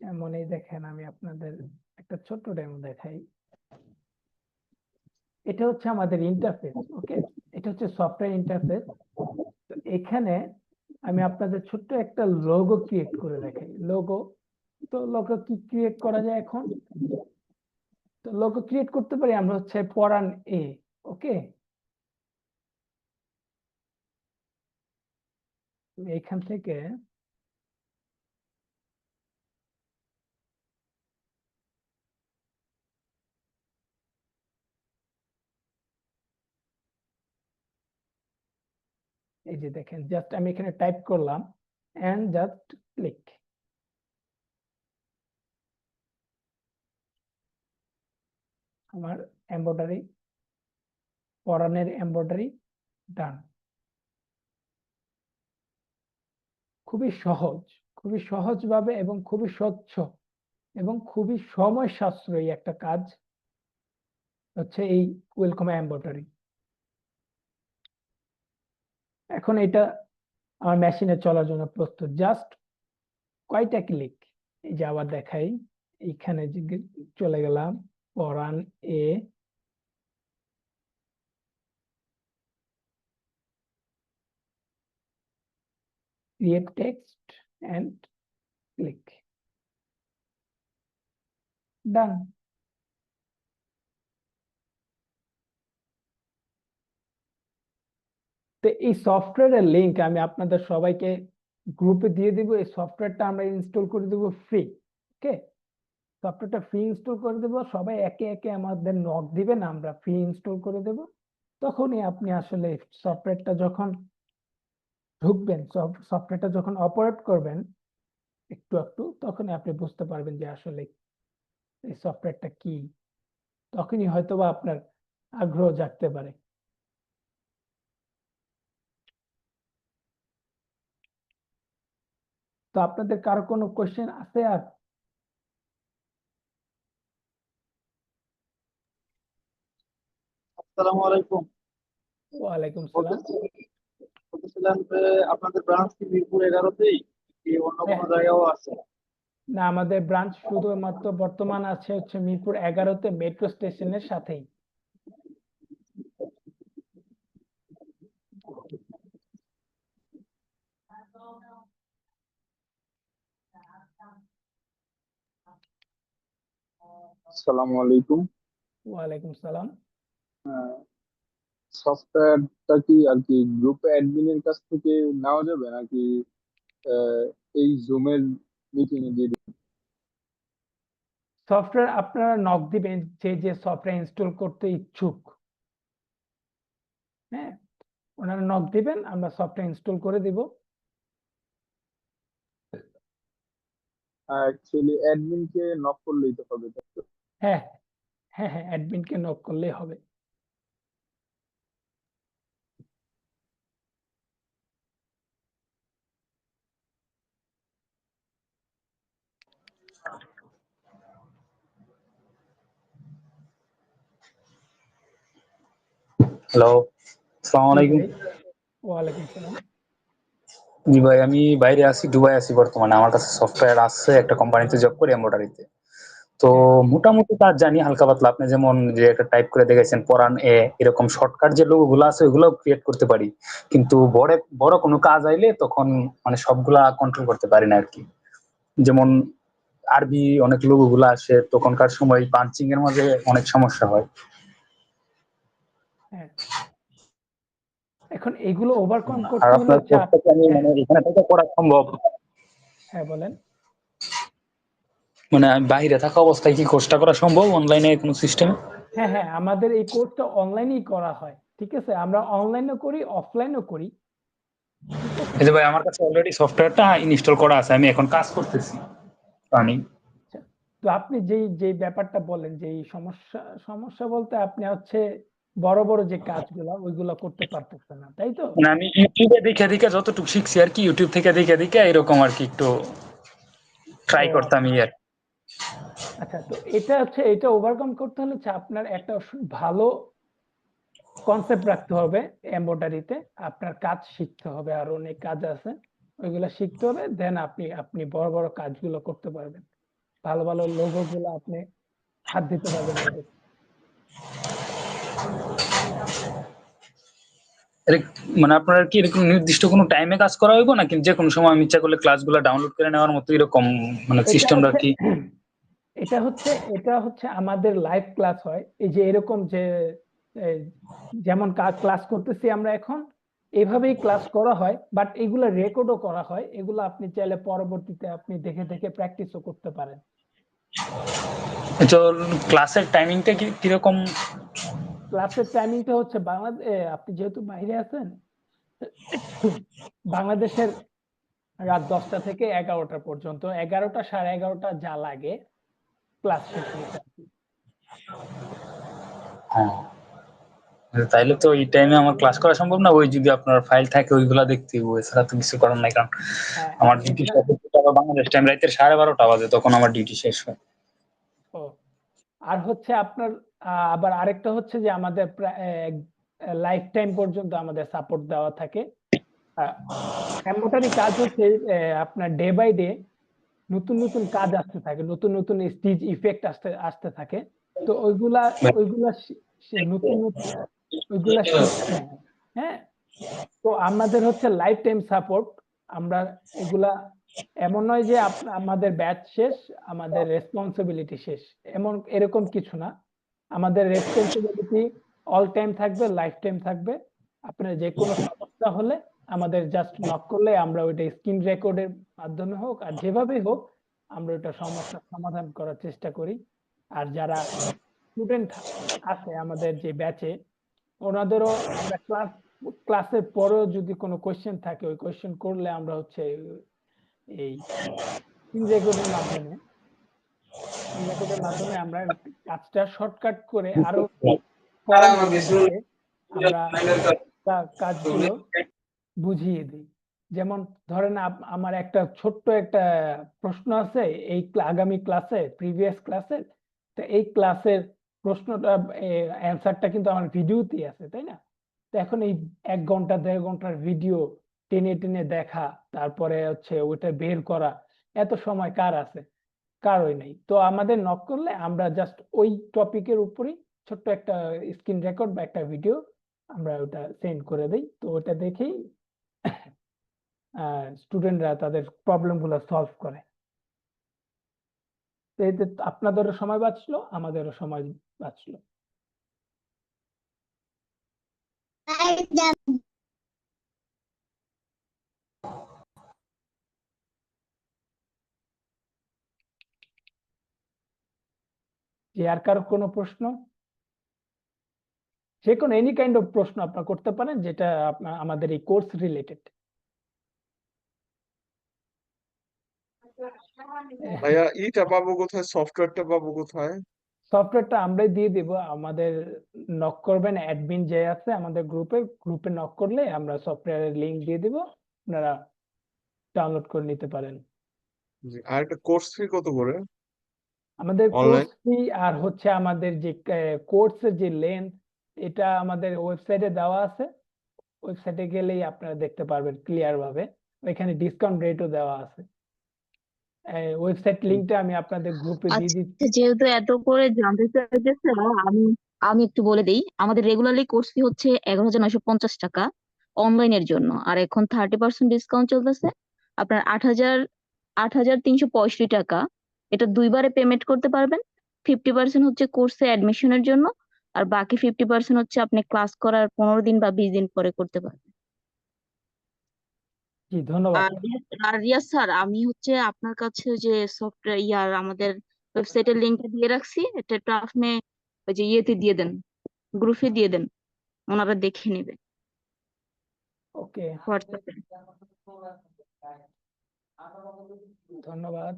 যেমন এই দেখেন, আমি আপনাদের একটা ছোট্ট ডেমো দেখাই। এটা হচ্ছে আমাদের ইন্টারফেস, ওকে? এটা হচ্ছে সফটওয়্যার ইন্টারফেস। তো এখানে আমি আপনাদের ছোট্ট একটা লোগো ক্রিয়েট করে দেখাই। লোগো, তো লোগো কি ক্রিয়েট করা যায় এখন? তো লোগো ক্রিয়েট করতে পারি আমরা হচ্ছে পরান এ, ওকে? এইখান থেকে এই যে দেখেন, জাস্ট আমি এখানে টাইপ করলাম এন্ড জাস্ট ক্লিক। আমার এমব্রয়ডারি, পরানের এমব্রয়ডারি ডান। খুবই সহজ, খুবই সহজ ভাবে এবং খুবই স্বচ্ছ এবং খুবই সময় সাশ্রয়ী একটা কাজ হচ্ছে এই ওয়েলকাম এমব্রয়ডারি। এখন এটা আমার মেশিনে চলার জন্য প্রস্তুত, জাস্ট কয়টা ক্লিক। এই যে আবার দেখাই, এইখানে চলে গেলাম, পরান এ, ক্রিয়েট টেক্সট এন্ড ক্লিক, ডান। তো এই সফটওয়্যারের লিংক আমি আপনাদের সবাইকে গ্রুপে দিয়ে দিব। এই সফটওয়্যারটা আমরা ইনস্টল করে দেব ফ্রি, ওকে? সফটওয়্যারটা ফ্রি ইনস্টল করে দেব, সবাই একে একে আমাদের নক দিবেন, আমরা ফ্রি ইনস্টল করে দেব। তখনই আপনি আসলে সফটওয়্যারটা যখন ঢুকবেন, সফটওয়্যারটা যখন অপারেট করবেন একটু একটু, তখনই আপনি বুঝতে পারবেন যে আসলে এই সফটওয়্যারটা কি। তখনই হয়তোবা আপনার আগ্রহ জাগতে পারে। তো আপনাদের কারো কোনো কোশ্চেন আছে আর? আসসালামু আলাইকুম। ওয়ালাইকুম সালাম। বলতেছিলাম যে আপনাদের ব্রাঞ্চ কি মিরপুর 11তেই কি অন্য হ্যাঁ, কোনো জায়গাও আছে? না, আমাদের ব্রাঞ্চ শুধুমাত্র বর্তমান আছে হচ্ছে মিরপুর 11-তে মেট্রো স্টেশনের সাথেই। আসসালামু আলাইকুম। ওয়ালাইকুম সালাম। সফটওয়্যারটা কি আর কি গ্রুপে অ্যাডমিনের কাছ থেকে নেওয়া যাবে নাকি আহ, এই জুমের মিটিং এ দিয়ে দিবেন? সফটওয়্যার আপনারা নক দিবেন যে যে সফটওয়্যার ইনস্টল করতে ইচ্ছুক। হ্যাঁ, ওনারা নক দিবেন, আমরা সফটওয়্যার ইনস্টল করে দিব। অ্যাকচুয়ালি অ্যাডমিনকে নক করলেই তো হবে, তাই তো? হ্যাঁ হ্যাঁ হ্যাঁ, অ্যাডমিনকে নক করলেই হবে। হ্যালো, আসসালামু জি আলাইকুম। ভাই, ওয়ালাইকুম সালাম। জি ভাই, আমি বাইরে আছি, দুবাই আছি বর্তমানে। আমার কাছে সফটওয়্যার আছে, একটা কোম্পানিতে জব করি এমব্রয়ডারিতে। তো হ্যাঁ মোটামুটি কাজ জানি হালকা পাতলা। আপনি যেমন যে একটা টাইপ করে দেখেছেন পরান এ, এরকম শর্টকাট যে লোগো গুলো আছে ওইগুলো ক্রিয়েট করতে পারি, কিন্তু বড় বড় কোনো কাজ আইলে তখন মানে সবগুলা কন্ট্রোল করতে পারি না আর কি। যেমন আরবি অনেক লোগো গুলো আসে, তখনকার সময় পাঞ্চিং এর মাঝে অনেক সমস্যা হয়। হ্যাঁ, এখন এগুলো ওভারকাম আর করতে হলে আপনার হচ্ছে কোর্সটাকে আমি হ্যাঁ মানে এখানে থেকে করা সম্ভব? হ্যাঁ বলেন। মানে আমি বাইরে থাকা অবস্থায় কি কোর্সটা করা সম্ভব অনলাইনে কোনো সিস্টেমে? হ্যাঁ হ্যাঁ, আমাদের এই কোর্সটা অনলাইনেই করা হয়, ঠিক আছে? আমরা অনলাইনও করি, অফলাইনও করি, ঠিক আছে? এই যে ভাই, আমার কাছে অলরেডি সফটওয়্যারটা ইনস্টল করা আছে, আমি এখন কাজ করতেছি। আমি আচ্ছা, তো আপনি যেই যে ব্যাপারটা বলেন যে এই সমস্যা সমস্যা বলতে আপনি হচ্ছে বড় বড় যে কাজগুলা ওইগুলা করতে পারতেছেন না, তাই তো? মানে আমি ইউটিউবে দেখে দেখে যতটুকু শিখছি আর কি, ইউটিউব থেকে দেখে দেখে এরকম আর কি একটু ও ট্রাই করতাম আর আচ্ছা, তো এটা হচ্ছে এটা ওভারকাম করতে হলে হচ্ছে আপনার একটা ভালো কনসেপ্ট রাখতে হবে এমব্রয়ডারিতে। আপনার কাজ শিখতে হবে, আর অনেক কাজ আছে, ওইগুলা শিখতে হবে, দেন আপনি আপনি বড় বড় কাজগুলো করতে পারবেন। ভালো ভালো লোগো গুলো আপনি হাত দিতে পারবেন ওদের। মানে আপনার কি এরকম নির্দিষ্ট কোনো টাইমে কাজ করা হইব নাকি যে কোনো সময় আমি ইচ্ছা করলে ক্লাসগুলো ডাউনলোড করে নেওয়ার মতো এরকম মানে এটা সিস্টেমটা হচ্ছে কি? এটা হচ্ছে আমাদের লাইভ ক্লাস হয়, এই যে এরকম যে এই, যেমন ক্লাস করতেছি আমরা এখন, এভাবেই ক্লাস করা হয়, বাট এগুলা রেকর্ডও করা হয়। এগুলো আপনি চাইলে পরবর্তীতে আপনি দেখে দেখে প্র্যাকটিসও করতে পারেন। তো ক্লাসের টাইমিংটা কি কিরকম? ক্লাসের টাইমিংটা হচ্ছে বাংলাদেশ, আপনি যেহেতু বাইরে আছেন, বাংলাদেশের রাত 10টা থেকে 11টা পর্যন্ত, 11টা 11:30 যা লাগে ক্লাস শেষ হইতে আর কি। হ্যাঁ, তাইলে তো এই টাইমে আমার ক্লাস করা সম্ভব না। ওই যদি আপনার ফাইল থাকে ওইগুলা দেখতে হইব, এছাড়া তো কিছু করার নাই। কারণ হ্যাঁ আমার হ্যাঁ, ডিউটি এটা শেষ হতে বাংলাদেশ টাইম রাইতের 12:30 বাজে, তখন আমার ডিউটি শেষ হয়। ও আর হচ্ছে আপনার আবার আরেকটা হচ্ছে যে আমাদের লাইফ টাইম পর্যন্ত আমাদের সাপোর্ট দেওয়া থাকে। এমব্রয়ডারি কাজ হচ্ছে আপনার ডে বাই ডে নতুন নতুন কাজ আসতে থাকে, নতুন নতুন স্টিচ ইফেক্ট আসতে আসতে থাকে। তো ওইগুলা ওইগুলা নতুন নতুন ওইগুলা শিখতে হয়। হ্যাঁ, তো আমাদের হচ্ছে লাইফ টাইম সাপোর্ট। আমরা এগুলা এমন নয় যে আমাদের ব্যাচ শেষ, আমাদের রেসপন্সিবিলিটি শেষ, এরকম কিছু না। আমাদের রেসপন্সিবিলিটি অল টাইম থাকবে, লাইফ টাইম থাকবে। আপনার যে কোনো সমস্যা হলে আমাদের জাস্ট নক করলে আমরা ওইটা স্ক্রিন রেকর্ডের মাধ্যমে হোক আর যেভাবেই হোক আমরা ওইটা সমস্যার সমাধান করার চেষ্টা করি। আর যারা স্টুডেন্ট আছে আমাদের যে ব্যাচে, ওনাদেরও আমরা ক্লাসের পরেও যদি কোনো কোয়েশ্চেন থাকে ওই কোয়েশ্চেন করলে আমরা হচ্ছে এই স্ক্রিন রেকর্ডের মাধ্যমে আমরা কাজটা শর্টকাট করে আরো কল দিয়ে আমরা কাজগুলো বুঝিয়ে দিই। যেমন ধরেন আমার একটা ছোট্ট একটা প্রশ্ন আছে এই আগামী ক্লাসে, প্রিভিয়াস ক্লাসের, তো এই ক্লাসের প্রশ্নটা অ্যান্সারটা কিন্তু আমার ভিডিওতেই আছে, তাই না? তো এখন এই 1 ঘন্টা 1.5 ঘন্টার ভিডিও টেনে টেনে দেখা, তারপরে হচ্ছে ওইটা বের করা, এত সময় কার আছে? কারোই নেই। তো আমাদের নক করলে আমরা জাস্ট ওই টপিকের উপরই ছোট্ট একটা স্ক্রিন রেকর্ড বা একটা ভিডিও আমরা ওটা সেন্ড করে দিই। তো ওটা দেখেই স্টুডেন্টরা তাদের প্রবলেম গুলো সলভ করে। তো এতে আপনাদেরও সময় বাঁচলো, আমাদেরও সময় বাঁচলো। যে আর কারো কোনো প্রশ্ন, যে কোনো এনি কাইন্ড অফ প্রশ্ন আপনার করতে পারেন যেটা আপনার আমাদের এই কোর্স রিলেটেড। ভাইয়া ইটা পাবো কোথায়, সফটওয়্যারটা পাবো কোথায়? সফটওয়্যারটা আমরাই দিয়ে দিব। আমাদের নক করবেন, অ্যাডমিন যে আছে আমাদের গ্রুপে নক করলে আমরা সফটওয়্যারের লিংক দিয়ে দিব, আপনারা ডাউনলোড করে নিতে পারেন। জি, আর একটা কোর্স ফি কত করে আমাদের অনলাইন? কোর্স ফি আর হচ্ছে আমাদের যে কোর্সের যে লেন্থ, এটা আমাদের ওয়েবসাইটে দেওয়া আছে। ওয়েবসাইটে গেলেই আপনারা দেখতে পারবেন ক্লিয়ার ভাবে, ওইখানে ডিসকাউন্ট রেটও দেওয়া আছে। ওয়েবসাইট লিংকটা আমি আপনাদের গ্রুপে দিয়ে দিচ্ছি। আচ্ছা, যেহেতু এত করে জানতে চাইতেছে, আমি আমি একটু বলে দিই। আমাদের রেগুলারলি কোর্স ফি হচ্ছে 11,950 টাকা অনলাইনের জন্য, আর এখন 30% ডিসকাউন্ট চলতেছে। আপনার 8,365 টাকা, এটা 2 বারে পেমেন্ট করতে পারবেন। 50% হচ্ছে কোর্সে অ্যাডমিশনের জন্য, আর বাকি 50% হচ্ছে আপনি ক্লাস করার 15 দিন বা 20 দিন পরে করতে পারবেন। জি ধন্যবাদ। আর রিয়াজ স্যার, আমি হচ্ছে আপনার কাছে যে সফটওয়্যার আমাদের ওয়েবসাইটের লিংকটা দিয়ে রাখছি, এটা একটু আপনি ওই যে ইয়েতে দিয়ে দেন, গ্রুপে দিয়ে দেন, ওনারা দেখে নেবে ওকে, হোয়াটসঅ্যাপে। ধন্যবাদ।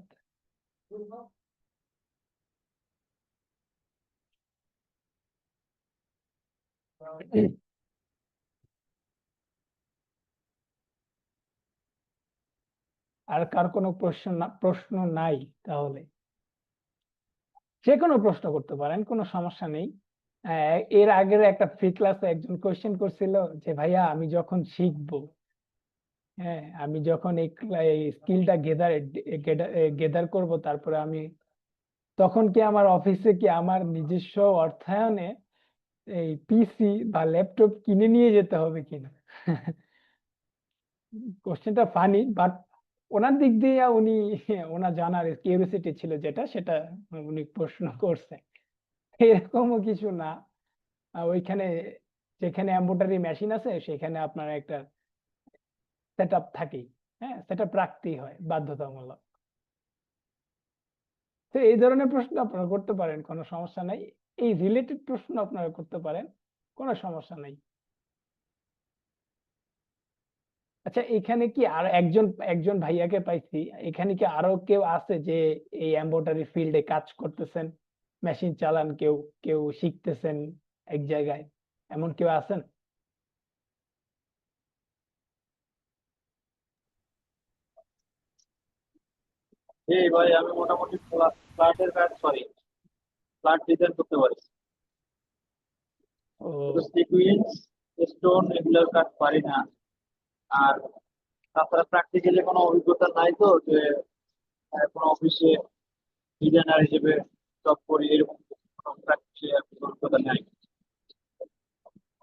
আর কার কোনো প্রশ্ন নাই? তাহলে যে কোনো প্রশ্ন করতে পারেন, কোনো সমস্যা নেই। এর আগের একটা ফ্রি ক্লাসে একজন কোয়েশ্চেন করছিল যে ভাইয়া আমি যখন শিখবো, হ্যাঁ আমি যখন এই স্কিলটা গেদার করব, তারপরে আমি তখন কি আমার অফিসে কি আমার নিজস্ব অর্থায়নে এই পিসি বা ল্যাপটপ কিনে নিয়ে যেতে হবে কিনা? কোশ্চেনটা ফানি, বাট ওনার দিক দিয়ে উনি ওনার জানার কিউরিওসিটি ছিল যেটা, সেটা উনি প্রশ্ন করছে। এরকমও কিছু না। ওইখানে যেখানে এমব্রয়ডারি মেশিন আছে সেখানে আপনার একটা সেট আপ থাকেই, হ্যাঁ সেটা রাখতেই হয় বাধ্যতামূলক। তো এই ধরনের প্রশ্ন আপনারা করতে পারেন, কোনো সমস্যা নাই। এই রিলেটেড প্রশ্ন আপনারা করতে পারেন, কোনো সমস্যা নাই। আচ্ছা, এখানে কি আর একজন একজন ভাইয়াকে পাইছি, এখানে কি আরো কেউ আছে যে এই এমব্রয়ডারি ফিল্ডে কাজ করতেছেন, মেশিন চালান, কেউ কেউ শিখতেছেন এক জায়গায়, এমন কেউ আছেন? এই ভাই, আমি মোটামুটি ফ্ল্যাটের কাজ, সরি ফ্ল্যাট ডিজাইন করতে পারি, ও সিকুয়েন্স স্টোন এগুলোর কাজ পারি না। আর তাছাড়া প্র্যাকটিক্যালি কোনো অভিজ্ঞতা নাই তো, যে কোনো অফিসে ডিজাইনার হিসেবে জব করি, এরকম কোনো প্র্যাকটিক্যালি অভিজ্ঞতা নাই।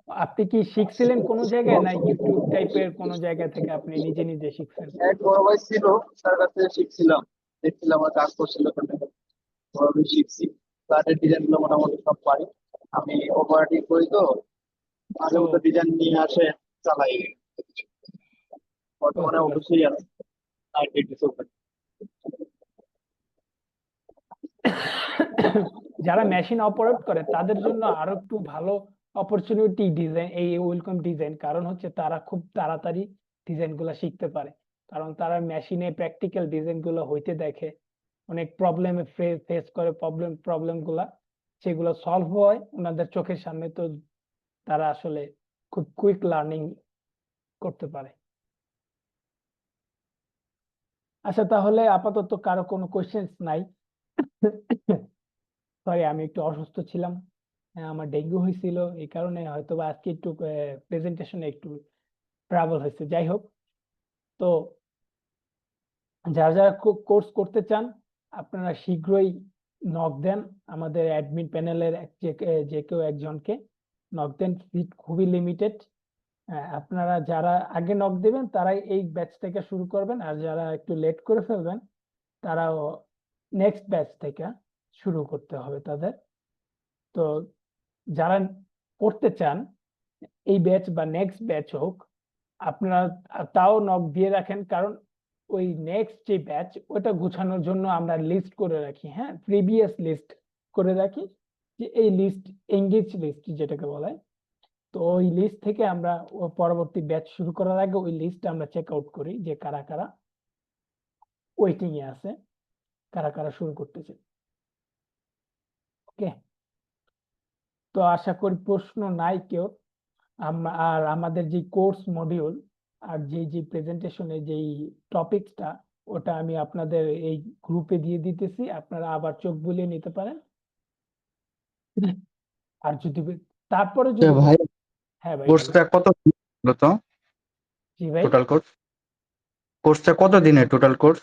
আপনি কি শিখছিলেন কোনো জায়গায়, না ইউটিউব টাইপের কোনো জায়গা থেকে আপনি নিজে নিজে শিখছেন? এক বড় ভাই ছিল, তার কাছে শিখছিলাম, দেখছিলাম আর কাজ করছিল, বড় ভাই শিখছি। ফ্ল্যাটের ডিজাইন গুলো মোটামুটি সব পারি। আমি ওভারটি করি তো, মাঝে ও মধ্যে ডিজাইন নিয়ে আসে, চালাই। বর্তমানে বুঝতে পারছি। অবশ্যই আছে, আইটি চলবে। যারা মেশিন অপারেট করে তাদের জন্য আরো একটু ভালো অপরচুনিটি ডিজাইন, এই ওয়েলকাম ডিজাইন, কারণ হচ্ছে তারা খুব তাড়াতাড়ি ডিজাইন গুলা শিখতে পারে, কারণ তারা মেশিনে প্র্যাকটিক্যাল ডিজাইন গুলো হইতে দেখে, অনেক প্রবলেমে ফেস করে প্রবলেম গুলা, সেগুলো সলভ হয় ওনাদের চোখের সামনে, তো তারা আসলে খুব কুইক লার্নিং করতে পারে। আচ্ছা, তাহলে আপাতত কারো কোনো কোয়েশ্চেন্স নাই? সরি, আমি একটু অসুস্থ ছিলাম, আমার ডেঙ্গু হয়েছিল, এই কারণে হয়তো বা আজকে একটু প্রেজেন্টেশনে একটু ট্রাভেল হয়েছে। যাই হোক, তো যারা যারা কোর্স করতে চান আপনারা শীঘ্রই নক দেন আমাদের অ্যাডমিন প্যানেলের যে কেউ একজনকে নক দেন, সিট খুবই লিমিটেড। আপনারা যারা আগে নক দেবেন তারাই এই ব্যাচ থেকে শুরু করবেন, আর যারা একটু লেট করে ফেলবেন তারাও নেক্সট ব্যাচ থেকে শুরু করতে হবে তাদের। তো যারা পড়তে চান এই ব্যাচ বা নেক্সট ব্যাচ হোক, আপনারা তাও নক দিয়ে রাখেন, কারণ ওই নেক্সট যে ব্যাচ ওটা গুছানোর জন্য আমরা লিস্ট করে রাখি, হ্যাঁ, প্রিভিয়াস লিস্ট করে রাখি, যে এই লিস্ট এঙ্গেজ লিস্ট যেটাকে বলে। তো ওই লিস্ট থেকে আমরা পরবর্তী ব্যাচ শুরু করার আগে ওই লিস্ট আমরা চেক আউট করি যে কারা কারা ওয়েটিং এ আছে, কারা কারা শুরু করতেছে। ওকে, তো আশা করি প্রশ্ন নাই কেউ। আর আমাদের যে কোর্স মডিউল আর যে প্রেজেন্টেশনে যেই টপিকসটা ওটা আমি আপনাদের এই গ্রুপে দিয়ে দিতেছি, আপনারা আবার চোখ বুলিয়ে নিতে পারেন। আর যদি তারপরে যদি ভাই হ্যাঁ ভাই, কোর্সটা কত হলো তো? জি ভাই, টোটাল কোর্সটা কত দিনের টোটাল কোর্স?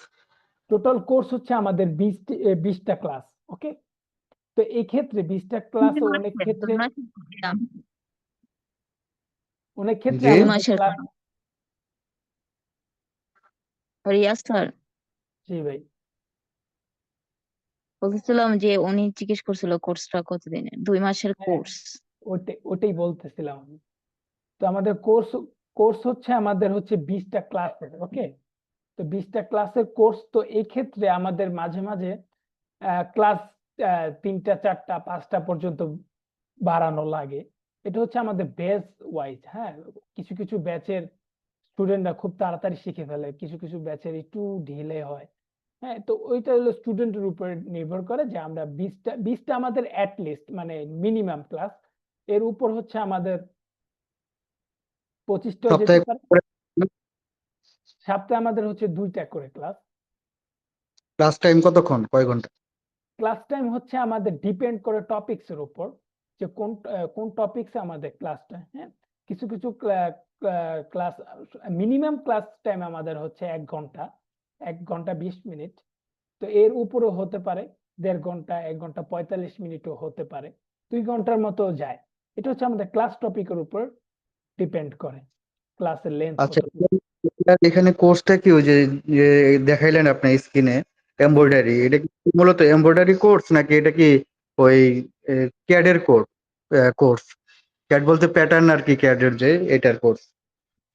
টোটাল কোর্স হচ্ছে আমাদের 20টা ক্লাস। ওকে, তো এই ক্ষেত্রে 20টা ক্লাস অনেক ক্ষেত্রে জি আমাদের ক্লাস। রিয়াজ স্যার জি ভাই, বলতেছিলাম যে উনি জিজ্ঞেস করছিল কোর্সটা কতদিনের, 2 মাসের হ্যাঁ, কোর্স। ওটাই বলতেছিলাম আমি। তো আমাদের কোর্স হচ্ছে আমাদের হচ্ছে 20টা ক্লাসের। ওকে, তো 20টা ক্লাসের কোর্স, তো এই ক্ষেত্রে আমাদের মাঝে মাঝে ক্লাস 3টা 4টা 5টা পর্যন্ত বাড়ানো লাগে। এটা হচ্ছে আমাদের ব্যাচ ওয়াইজ, হ্যাঁ, কিছু কিছু ব্যাচের স্টুডেন্টরা খুব তাড়াতাড়ি শিখে ফেলে, কিছু কিছু ব্যাচের একটু ঢিলে হয়। হ্যাঁ, তো ওইটা হলো স্টুডেন্টের উপর নির্ভর করে যে আমরা 20টা আমাদের অ্যাটলিস্ট মানে মিনিমাম ক্লাস, এর উপর হচ্ছে আমাদের 25টাও যেতে সপ্তাহে পারে। সপ্তাহে আমাদের হচ্ছে 2টা করে ক্লাস। ক্লাস টাইম কতক্ষণ, কয় ঘন্টা? ক্লাস টাইম হচ্ছে আমাদের ডিপেন্ড করে টপিকস এর উপর, যে কোন টপিকস আমাদের ক্লাসটা, হ্যাঁ, কিছু কিছু ক্লাস মিনিমাম ক্লাস টাইম আমাদের হচ্ছে 1 ঘন্টা, 1 ঘন্টা 20 মিনিট। তো এর উপরেও হতে পারে 1.5 ঘন্টা, 1 ঘন্টা 45 মিনিটও হতে পারে, 2 ঘন্টার মতো যায়। এটা হচ্ছে আমাদের ক্লাস টপিকের উপর ডিপেন্ড করে ক্লাসের লেন্থ আচ্ছা, কত। এখানে কোর্সটা কি ওই যে যে দেখাইলেন আপনি স্ক্রিনে এমব্রয়ডারি, এটা কি মূলত এমব্রয়ডারি কোর্স নাকি এটা কি ওই ক্যাডের কোর্স? ক্যাড বলতে প্যাটার্ন আর কি, ক্যাডের যে এটার কোর্স?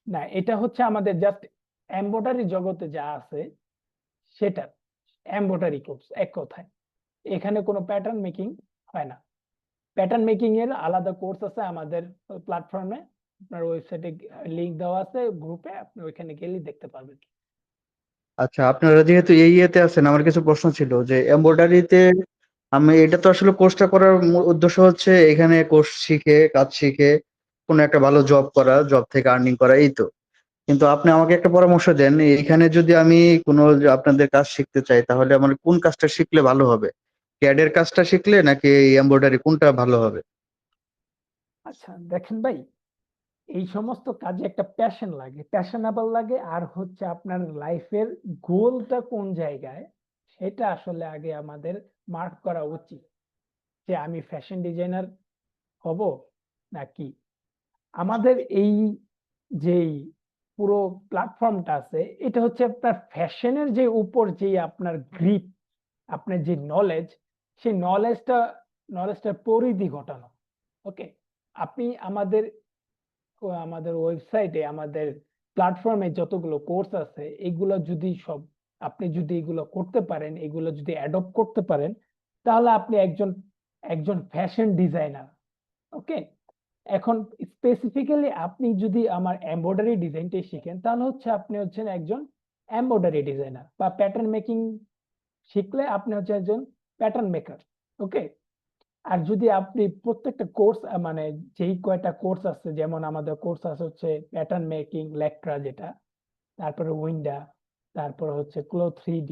না, এটা হচ্ছে আমাদের জাস্ট এমব্রয়ডারি জগতে যা আছে সেটা এমব্রয়ডারি কোর্স এক কথায়। এখানে কোনো প্যাটার্ন মেকিং হয় না। প্যাটার্ন মেকিং এর আলাদা কোর্স আছে আমাদের প্ল্যাটফর্মে, আপনার ওয়েবসাইটে লিংক দেওয়া আছে গ্রুপে, আপনি ওইখানে গেলেই দেখতে পারবেন। আচ্ছা, আপনারা যেহেতু এই ইয়েতে আছেন, আমার কিছু প্রশ্ন ছিল যে এমব্রয়ডারিতে আমি এটা তো আসলে কোর্সটা করার উদ্দেশ্য হচ্ছে এখানে কোর্স শিখে কাজ শিখে কোনো একটা ভালো জব করা, জব থেকে আর্নিং করা, এই তো। কিন্তু আপনি আমাকে একটা পরামর্শ দেন, এখানে যদি আমি কোনো আপনাদের কাজ শিখতে চাই তাহলে আমার কোন কাজটা শিখলে ভালো হবে? ক্যাডের কাজটা শিখলে নাকি এমব্রয়ডারি, কোনটা ভালো হবে? আচ্ছা দেখেন ভাই, এই সমস্ত কাজে একটা প্যাশন লাগে, প্যাশনেবল লাগে, আর হচ্ছে আপনার লাইফের গোলটা কোন জায়গায় সেটা আসলে আগে আমাদের মার্ক করা উচিত, যে আমি ফ্যাশন ডিজাইনার হব নাকি। আমাদের এই যেই পুরো প্ল্যাটফর্মটা আছে এটা হচ্ছে আপনার ফ্যাশনের যে উপর যে আপনার গ্রিপ, আপনার যে নলেজ, সেই নলেজটার পরিধি ঘটানো। ওকে, আপনি আমাদের ওয়েবসাইটে আমাদের প্ল্যাটফর্মে যতগুলো কোর্স আছে এগুলো যদি আপনি যদি এগুলো করতে পারেন, এগুলো যদি অ্যাডপ্ট করতে পারেন, তাহলে আপনি একজন ফ্যাশন ডিজাইনার। ওকে, এখন স্পেসিফিক্যালি আপনি যদি আমার এমব্রয়ডারি ডিজাইনটাই শিখেন তাহলে হচ্ছে আপনি হচ্ছেন একজন এমব্রয়ডারি ডিজাইনার, বা প্যাটার্ন মেকিং শিখলে আপনি হচ্ছে একজন প্যাটার্ন মেকার। ওকে, আর যদি আপনি প্রত্যেকটা কোর্স মানে যেই কয়টা কোর্স আছে, যেমন আমাদের কোর্স আছে হচ্ছে প্যাটার্ন মেকিং, লেকট্রা যেটা, তারপরে উইন্ডা, তারপরে হচ্ছে ক্লো 3D,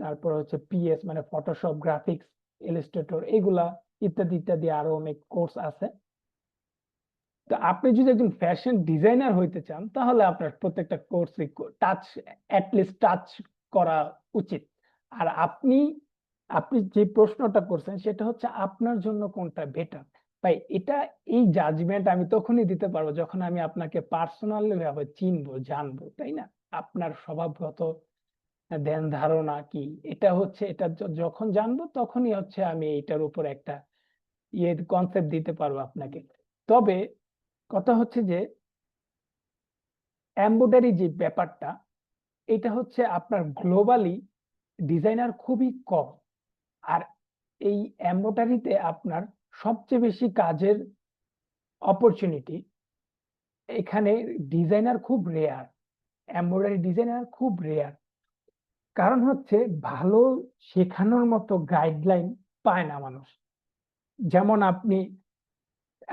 তারপরে হচ্ছে পিএস মানে ফটোশপ, গ্রাফিক্স, ইলাস্ট্রেটর, এগুলা ইত্যাদি ইত্যাদি আরো অনেক কোর্স আছে। তো আপনি যদি একজন ফ্যাশন ডিজাইনার হইতে চান, তাহলে আপনার প্রত্যেকটা কোর্স টাচ, অ্যাটলিস্ট টাচ করা উচিত। আর আপনি আপনি যে প্রশ্নটা করছেন সেটা হচ্ছে আপনার জন্য কোনটা বেটার। ভাই, এটা এই জাজমেন্ট আমি তখনই দিতে পারবো যখন আমি আপনাকে পার্সোনালি ভাবে চিনবো, জানবো, তাই না? আপনার স্বভাবগত ধ্যান ধারণা কি, এটা হচ্ছে, এটা যখন জানবো তখনই হচ্ছে আমি এইটার উপর একটা কনসেপ্ট দিতে পারবো আপনাকে। তবে কথা হচ্ছে যে এমব্রয়ডারি যে ব্যাপারটা, এটা হচ্ছে আপনার গ্লোবালি ডিজাইনার খুবই কম। আর এই এমব্রয়ডারিতে আপনার সবচেয়ে বেশি কাজের অপরচুনিটি, এখানে ডিজাইনার খুব রেয়ার, এমব্রয়ডারি ডিজাইনার খুব রেয়ার। কারণ হচ্ছে ভালো শেখানোর মতো গাইডলাইন পায় না মানুষ। যেমন আপনি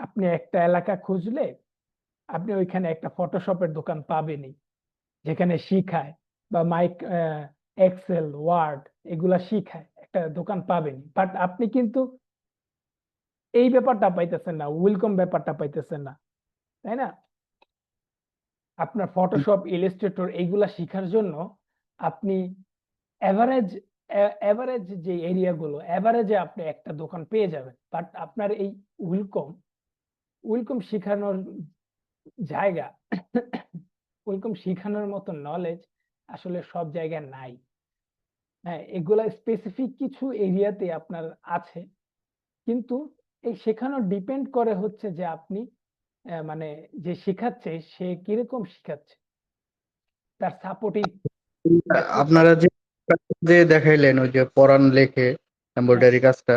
আপনি একটা এলাকা খুঁজলে আপনি ওইখানে একটা ফটোশপের দোকান পাবেনই, যেখানে শিখায়, বা মাইক, এক্সেল, ওয়ার্ড, এগুলা শিখায়, একটা দোকান পাবেনই। বাট আপনি কিন্তু এই ব্যাপারটা পাইতেছেন না, ওয়েলকাম ব্যাপারটা পাইতেছেন না, তাই না? আপনার ফটোশপ, ইলাস্ট্রেটর এইগুলা শেখার জন্য আপনি এভারেজ এভারেজ যে এরিয়াগুলো, এভারেজে আপনি একটা দোকান পেয়ে যাবেন। বাট আপনার এই ওয়েলকাম ওয়েলকাম শেখানোর জায়গা, ওয়েলকাম শেখানোর মতো নলেজ আসলে সব জায়গায় নাই। হ্যাঁ, এগুলা স্পেসিফিক কিছু এরিয়াতে আপনার আছে, কিন্তু এই শেখানো ডিপেন্ড করে হচ্ছে যে আপনি মানে যে শেখাচ্ছে সে কিরকম শেখাচ্ছে, তার সাপোর্টিভ মেথড। আপনারা যে দেখাইলেন ওই যে পরান লেখে হ্যাঁ, এমব্রয়ডারি কাজটা,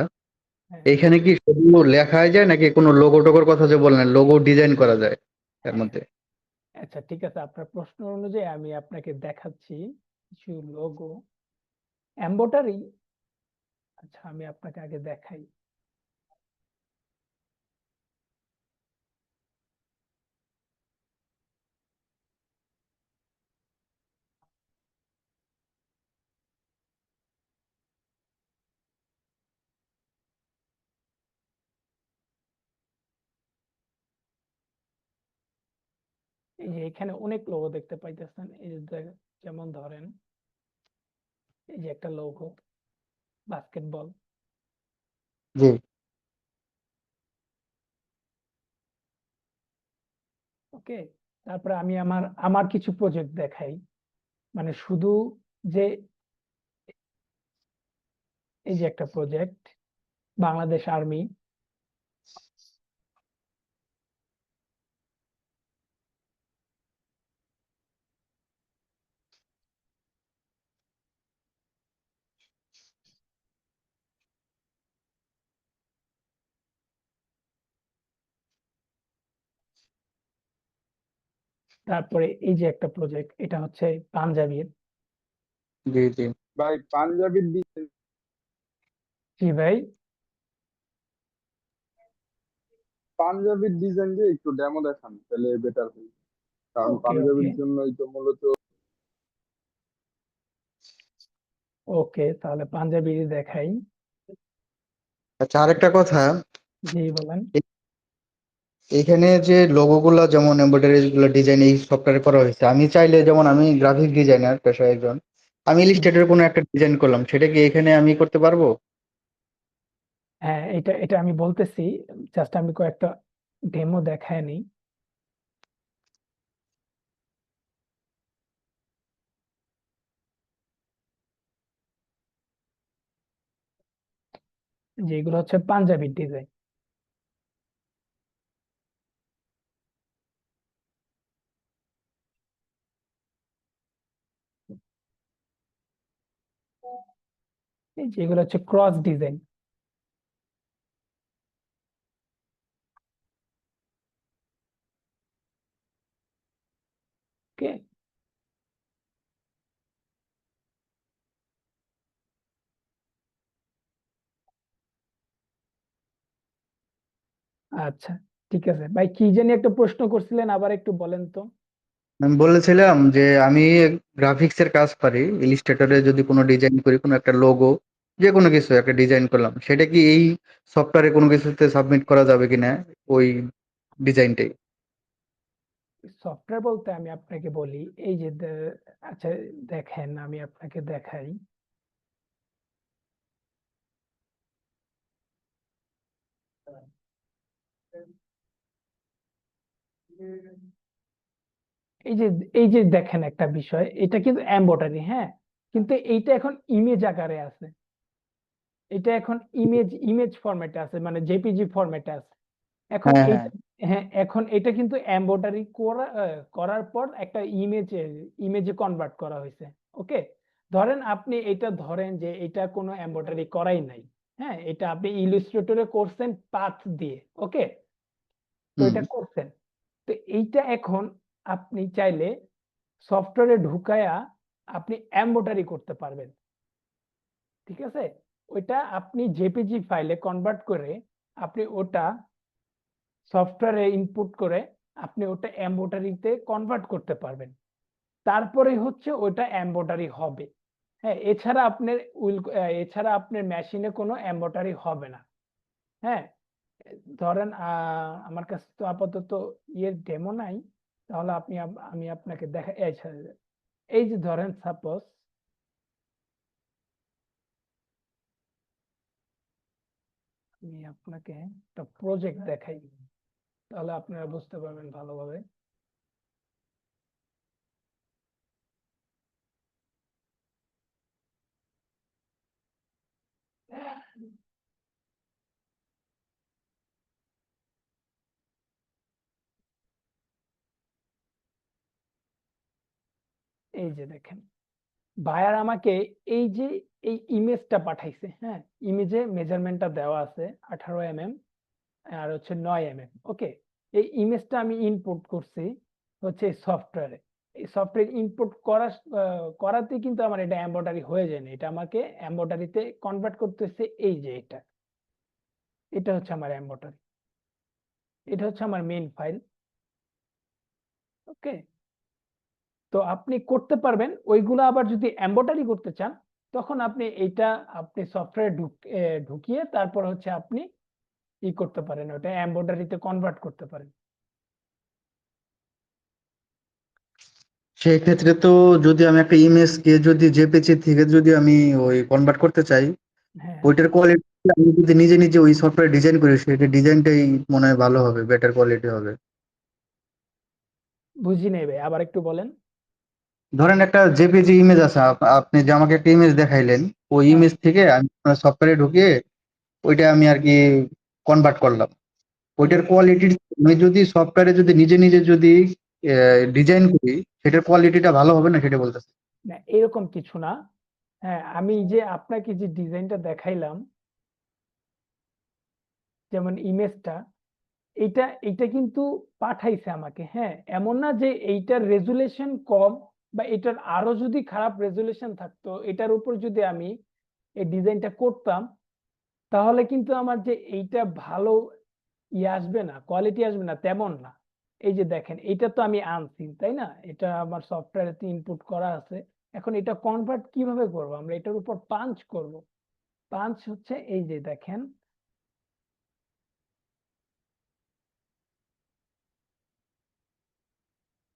হ্যাঁ। এইখানে কি শুধু লেখাই যায় নাকি কোনো লোগো টোগোর কথা যে বললেন, লোগো ডিজাইন করা যায় এর মধ্যে? আচ্ছা, ঠিক আছে, আপনার প্রশ্ন অনুযায়ী আমি আপনাকে দেখাচ্ছি কিছু লোগো এমব্রয়ডারি। আচ্ছা, আমি আপনাকে আগে দেখাই। এই যে এখানে অনেক লোগো দেখতে পাইতেছেন, এই যে যেমন ধরেন এই যে একটা লোগো, বাস্কেটবল। জি। ওকে, তারপরে আমি আমার আমার কিছু প্রজেক্ট দেখাই, মানে শুধু যে এই যে একটা প্রজেক্ট বাংলাদেশ আর্মি, তারপরে এই যে একটা প্রজেক্ট, এটা হচ্ছে পাঞ্জাবির। জি জি। ভাই পাঞ্জাবির জি ভাই। পাঞ্জাবির ডিজাইন দিয়ে একটু ডেমো দেখান তাহলে বেটার হয়, কারণ ওকে, ওকে, পাঞ্জাবির জন্যই তো মূলত। ওকে, তাহলে পাঞ্জাবি দেখাই। আচ্ছা, আরেকটা কথা, জি বলেন। এখানে যে লোগো গুলা যেমন এমব্রয়ডারি গুলো ডিজাইন এই সফটওয়্যারে করা হয়েছে, আমি চাইলে, যেমন আমি গ্রাফিক ডিজাইনার পেশায় একজন, আমি ইলিস্ট্রেটর কোনো একটা ডিজাইন করলাম, সেটা কি এখানে আমি করতে পারবো? হ্যাঁ, এটা এটা আমি বলতেছি, জাস্ট আমি কয়েকটা ডেমো দেখায় নিই। যেগুলো হচ্ছে পাঞ্জাবির ডিজাইন। এই যেগুলো হচ্ছে ক্রস ডিজাইন। ওকে, আচ্ছা, ঠিক আছে ভাই, কি জানি একটা প্রশ্ন করছিলেন, আবার একটু বলেন তো। আমি বলেছিলাম যে আমি গ্রাফিক্স এর কাজ পারি, ইলিস্ট্রেটরে যদি কোনো ডিজাইন করি, কোনো একটা লোগো, যে কোনো কিছু একটা ডিজাইন করলাম, সেটা কি এই সফটওয়্যারে কোনো কিছুতে সাবমিট করা যাবে কিনা ওই ডিজাইনটাই? সফটওয়্যার বলতে আমি আপনাকে বলি, এই যে আচ্ছা দেখেন, আমি আপনাকে দেখাই। এই যে এই যে দেখেন একটা বিষয়, এটা কিন্তু এমব্রয়ডারি, হ্যাঁ, কিন্তু এইটা এখন ইমেজ আকারে আছে, এটা এখন ইমেজ ফরম্যাটে আছে, মানে জেপিজি ফরম্যাটে আছে। এখন হ্যাঁ, হ্যাঁ। এইটা, হ্যাঁ, এখন এটা কিন্তু এমব্রয়ডারি করার পর একটা ইমেজে কনভার্ট করা হয়েছে। ওকে, ধরেন আপনি এটা ধরেন যে এটা কোনো এমব্রয়ডারি করাই নাই, হ্যাঁ, এটা আপনি ইলিস্ট্রেটরে করছেন পাথ দিয়ে। ওকে, তো হুম। এটা করছেন, তো এইটা এখন আপনি চাইলে সফটওয়্যারে ঢুকায়া আপনি এমব্রয়ডারি করতে পারবেন। ঠিক আছে, ওইটা আপনি জেপিজি ফাইলে কনভার্ট করে আপনি ওটা সফটওয়্যারে ইনপুট করে আপনি ওটা এমব্রয়ডারিতে কনভার্ট করতে পারবেন। তারপরে হচ্ছে ওটা এমব্রয়ডারি হবে। হ্যাঁ, এছাড়া আপনার মেশিনে কোনো এমব্রয়ডারি হবে না। হ্যাঁ, ধরেন আমার কাছে তো আপাতত ডেমো নাই, তাহলে আমি আপনাকে দেখা, এই যে ধরেন সাপোজ আমি আপনাকে একটা প্রজেক্ট দেখাই, তাহলে আপনারা বুঝতে পারবেন ভালোভাবে। এই যে দেখেন, বায়ার আমাকে এই যে এই ইমেজটা পাঠাইছে, হ্যাঁ, ইমেজে মেজারমেন্টটা দেওয়া আছে 18 mm আর হচ্ছে 9 mm। ওকে, এই ইমেজটা আমি ইনপুট করছি হচ্ছে সফটওয়্যারে। এই সফটওয়্যার ইনপুট করাতে কিন্তু আমার এটা এমব্রয়ডারি হয়ে যায় না, এটা আমাকে এমব্রয়ডারিতে কনভার্ট করতেছে। এই যে এটা হচ্ছে আমার এমব্রয়ডারি, এটা হচ্ছে আমার মেইন ফাইল। ওকে, তো আপনি করতে পারবেন ওইগুলো, আবার যদি এমব্রয়ডারি করতে চান তখন আপনি সফটওয়্যার ঢুকিয়ে তারপর হচ্ছে আপনি করতে পারেন, ওটা এমব্রয়ডারিতে কনভার্ট করতে পারেন। সেই ক্ষেত্রে তো যদি আমি একটা ইমেজ কে যদি জেপিজি থেকে যদি আমি ওই কনভার্ট করতে চাই, হ্যাঁ, ওইটার কোয়ালিটি আমি যদি নিজে নিজে ওই সফটওয়্যার ডিজাইন করি, সেটা ডিজাইনটাই মনে হয় ভালো হবে, বেটার কোয়ালিটি হবে। বুঝি নেই ভাই, আবার একটু বলেন। ধরেন একটা জেপিজি ইমেজ আছে, আপনি যে আমাকে একটা ইমেজ দেখাইলেন, ওই হ্যাঁ, ইমেজ থেকে আমি সফটওয়্যারে ঢুকিয়ে ওইটা আমি আর কি কনভার্ট করলাম। ওইটার হ্যাঁ, কোয়ালিটি আমি যদি সফটওয়্যারে যদি নিজে নিজে যদি ডিজাইন করি, সেটার কোয়ালিটিটা ভালো হবে না, সেটা বলতেছি। না এরকম কিছু না। হ্যাঁ, আমি যে আপনাকে যে ডিজাইনটা দেখাইলাম, যেমন ইমেজটা, এইটা কিন্তু পাঠাইছে আমাকে, হ্যাঁ, এমন না যে এইটার রেজুলেশন কম বা এটার আরো যদি খারাপ রেজুলেশন থাকতো, এটার উপর যদি আমি এই ডিজাইনটা করতাম, তাহলে কিন্তু আমার যে এইটা ভালো আসবে না, কোয়ালিটি আসবে না, তেমন না। এই যে দেখেন, এটা তো আমি আনছি, তাই না, এটা আমার সফটওয়্যারে ইনপুট করা আছে। এখন এটা কনভার্ট কিভাবে করব, আমরা এটার উপর পাঞ্চ করব। পাঞ্চ হচ্ছে এই যে দেখেন,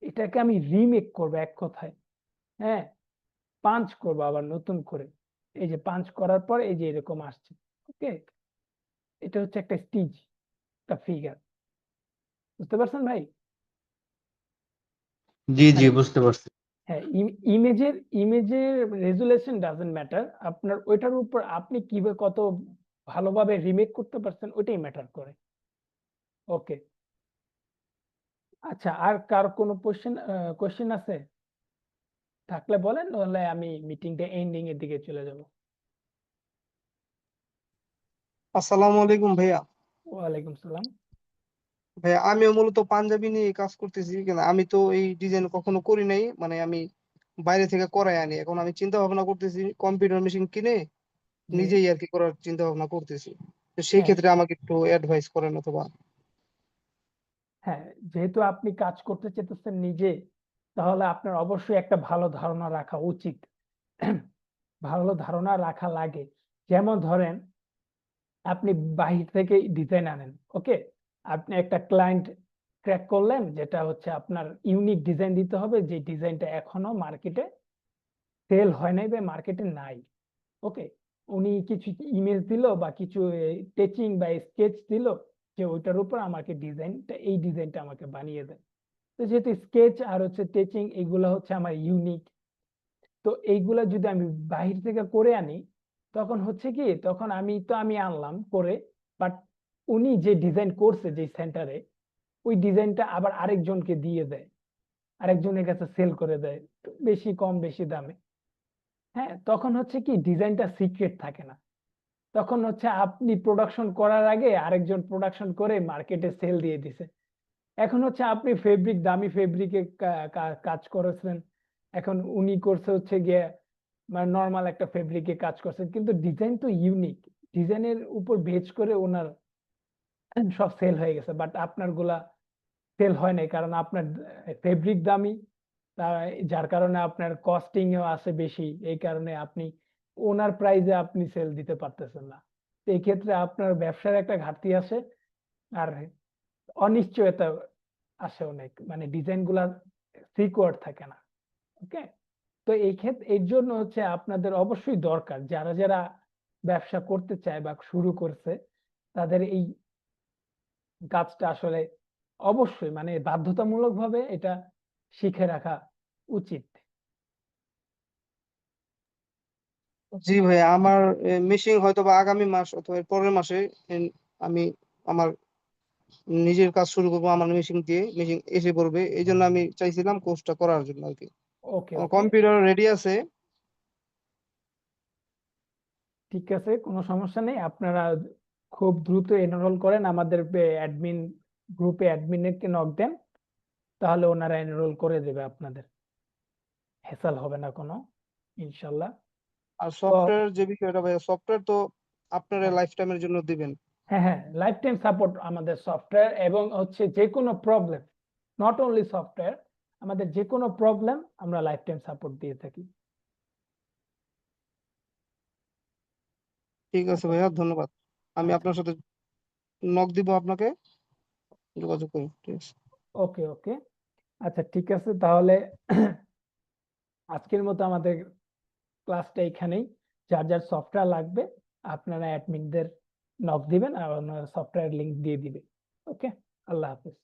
এটাকে আমি রিমেক করব এক কথায়। হ্যাঁ, পাঞ্চ করবো আবার নতুন করে। এই যে পাঞ্চ করার পর এই যে এরকম আসছে। ওকে, এটা হচ্ছে একটা স্টিচ, একটা ফিগার। বুঝতে পারছেন ভাই? জি, জি, মানে বুঝতে পারছি। হ্যাঁ, ইমেজের রেজুলেশন ডাজন্ট ম্যাটার, আপনার ওইটার উপর আপনি কিভাবে কত ভালোভাবে রিমেক করতে পারছেন ওইটাই ম্যাটার করে। ওকে, আচ্ছা, আর কার কোনো কোশ্চেন আছে থাকলে বলেন, নাহলে আমি মিটিংটা এন্ডিং এর দিকে চলে যাব। আসসালামু আলাইকুম ভাইয়া। ওয়ালাইকুম সালাম। ভাইয়া আমিও মূলত পাঞ্জাবি নিয়ে কাজ করতেছি, কিন্তু আমি তো এই ডিজাইন কখনো করি নাই, মানে আমি বাইরে থেকে করাই আনি। এখন আমি চিন্তা ভাবনা করতেছি কম্পিউটার মেশিন কিনে জি, নিজেই আর কি করার চিন্তা ভাবনা করতেছি। তো সেই হ্যাঁ, ক্ষেত্রে আমাকে একটু অ্যাডভাইস করেন অথবা হ্যাঁ, যেহেতু আপনি কাজ করতে চাইতেছেন নিজে, তাহলে আপনার অবশ্যই একটা ভালো ধারণা রাখা উচিত। ভালো ধারণা রাখা লাগে। যেমন ধরেন আপনি বাহির থেকে ডিজাইন আনেন, ওকে, আপনি একটা ক্লায়েন্ট ক্র্যাক করলেন, যেটা হচ্ছে আপনার ইউনিক ডিজাইন দিতে হবে, যে ডিজাইনটা এখনো মার্কেটে সেল হয় নাই বা মার্কেটে নাই, ওকে। উনি কিছু ইমেজ দিল বা কিছু টেচিং বা স্কেচ দিল, যে ওইটার উপর আমাকে এই ডিজাইনটা আমাকে বানিয়ে দেয়। তো যেহেতু স্কেচ আর হচ্ছে টেচিং এগুলো হচ্ছে আমার ইউনিক, তো এইগুলা যদি আমি বাহির থেকে করে আনি, তখন হচ্ছে কি, তখন আমি আনলাম করে, বাট উনি যে ডিজাইন করছে যে সেন্টারে, ওই ডিজাইনটা আবার আরেকজনকে দিয়ে দেয়, আরেকজনের কাছে সেল করে দেয় বেশি কম বেশি দামে। হ্যাঁ, তখন হচ্ছে কি ডিজাইনটা সিক্রেট থাকে না, তখন হচ্ছে আপনি প্রোডাকশন করার আগে আরেকজন প্রোডাকশন করে মার্কেটে সেল দিয়ে দিছে। এখন হচ্ছে আপনি দামি ফেব্রিকে কাজ করেছেন, এখন উনি করছে হচ্ছে গিয়ে মানে নর্মাল একটা ফেব্রিকে কাজ করছেন, কিন্তু ডিজাইন তো ইউনিক, ডিজাইনের উপর বেচ করে ওনার সব সেল হয়ে গেছে, বাট আপনার গুলা সেল হয় নাই, কারণ আপনার ফেব্রিক দামি, যার কারণে আপনার কস্টিং এও আছে বেশি, এই কারণে আপনি ওনার প্রাইজে আপনি সেল দিতে পারতেছেন না। তো এই ক্ষেত্রে আপনার ব্যবসার একটা ঘাটতি আছে, আর অনিশ্চয়তা আসে অনেক, মানে ডিজাইন গুলা সিকিউর থাকে না, ওকে। তো এর জন্য হচ্ছে আপনাদের অবশ্যই দরকার, যারা যারা ব্যবসা করতে চায় বা শুরু করছে, তাদের এই কাজটা আসলে অবশ্যই মানে বাধ্যতামূলক ভাবে এটা শিখে রাখা উচিত। জি ভাই, আমার মেশিন হয়তো বা আগামী মাস অথবা এর পরের মাসে আমি আমার নিজের কাজ শুরু করবো আমার মেশিন দিয়ে, মেশিন এসে পড়বে, এই জন্য আমি চাইছিলাম কোর্সটা করার জন্য আর কি। ওকে আমার ওকে, কম্পিউটার রেডি আছে। ঠিক আছে, কোনো সমস্যা নেই। আপনারা খুব দ্রুত এনরোল করেন আমাদের অ্যাডমিন গ্রুপে, অ্যাডমিনকে নক দেন, তাহলে ওনারা এনরোল করে দেবে আপনাদের, হেসাল হবে না কোনো, ইনশাল্লাহ। আর তো সফটওয়্যার যে বিষয়টা ভাই, সফটওয়্যার তো আপনারা হ্যাঁ লাইফ টাইমের জন্য দিবেন। হ্যাঁ হ্যাঁ, লাইফ টাইম সাপোর্ট আমাদের সফটওয়্যার, এবং হচ্ছে যে কোনো প্রবলেম, নট অনলি সফটওয়্যার, আমাদের যে কোনো প্রবলেম আমরা লাইফ টাইম সাপোর্ট দিয়ে থাকি। ঠিক আছে আচ্ছা ভাইয়া, ধন্যবাদ। আমি আচ্ছা, আপনার সাথে নক দিব, আপনাকে যোগাযোগ করুন, ঠিক আছে। ওকে ওকে, আচ্ছা ঠিক আছে তাহলে। আজকের মতো আমাদের ক্লাসটা এখানেই। যার যার সফটওয়্যার লাগবে আপনারা অ্যাডমিনদের নক দিবেন, আর ওনারা সফটওয়্যার লিংক দিয়ে দিবে। ওকে, আল্লাহ হাফেজ।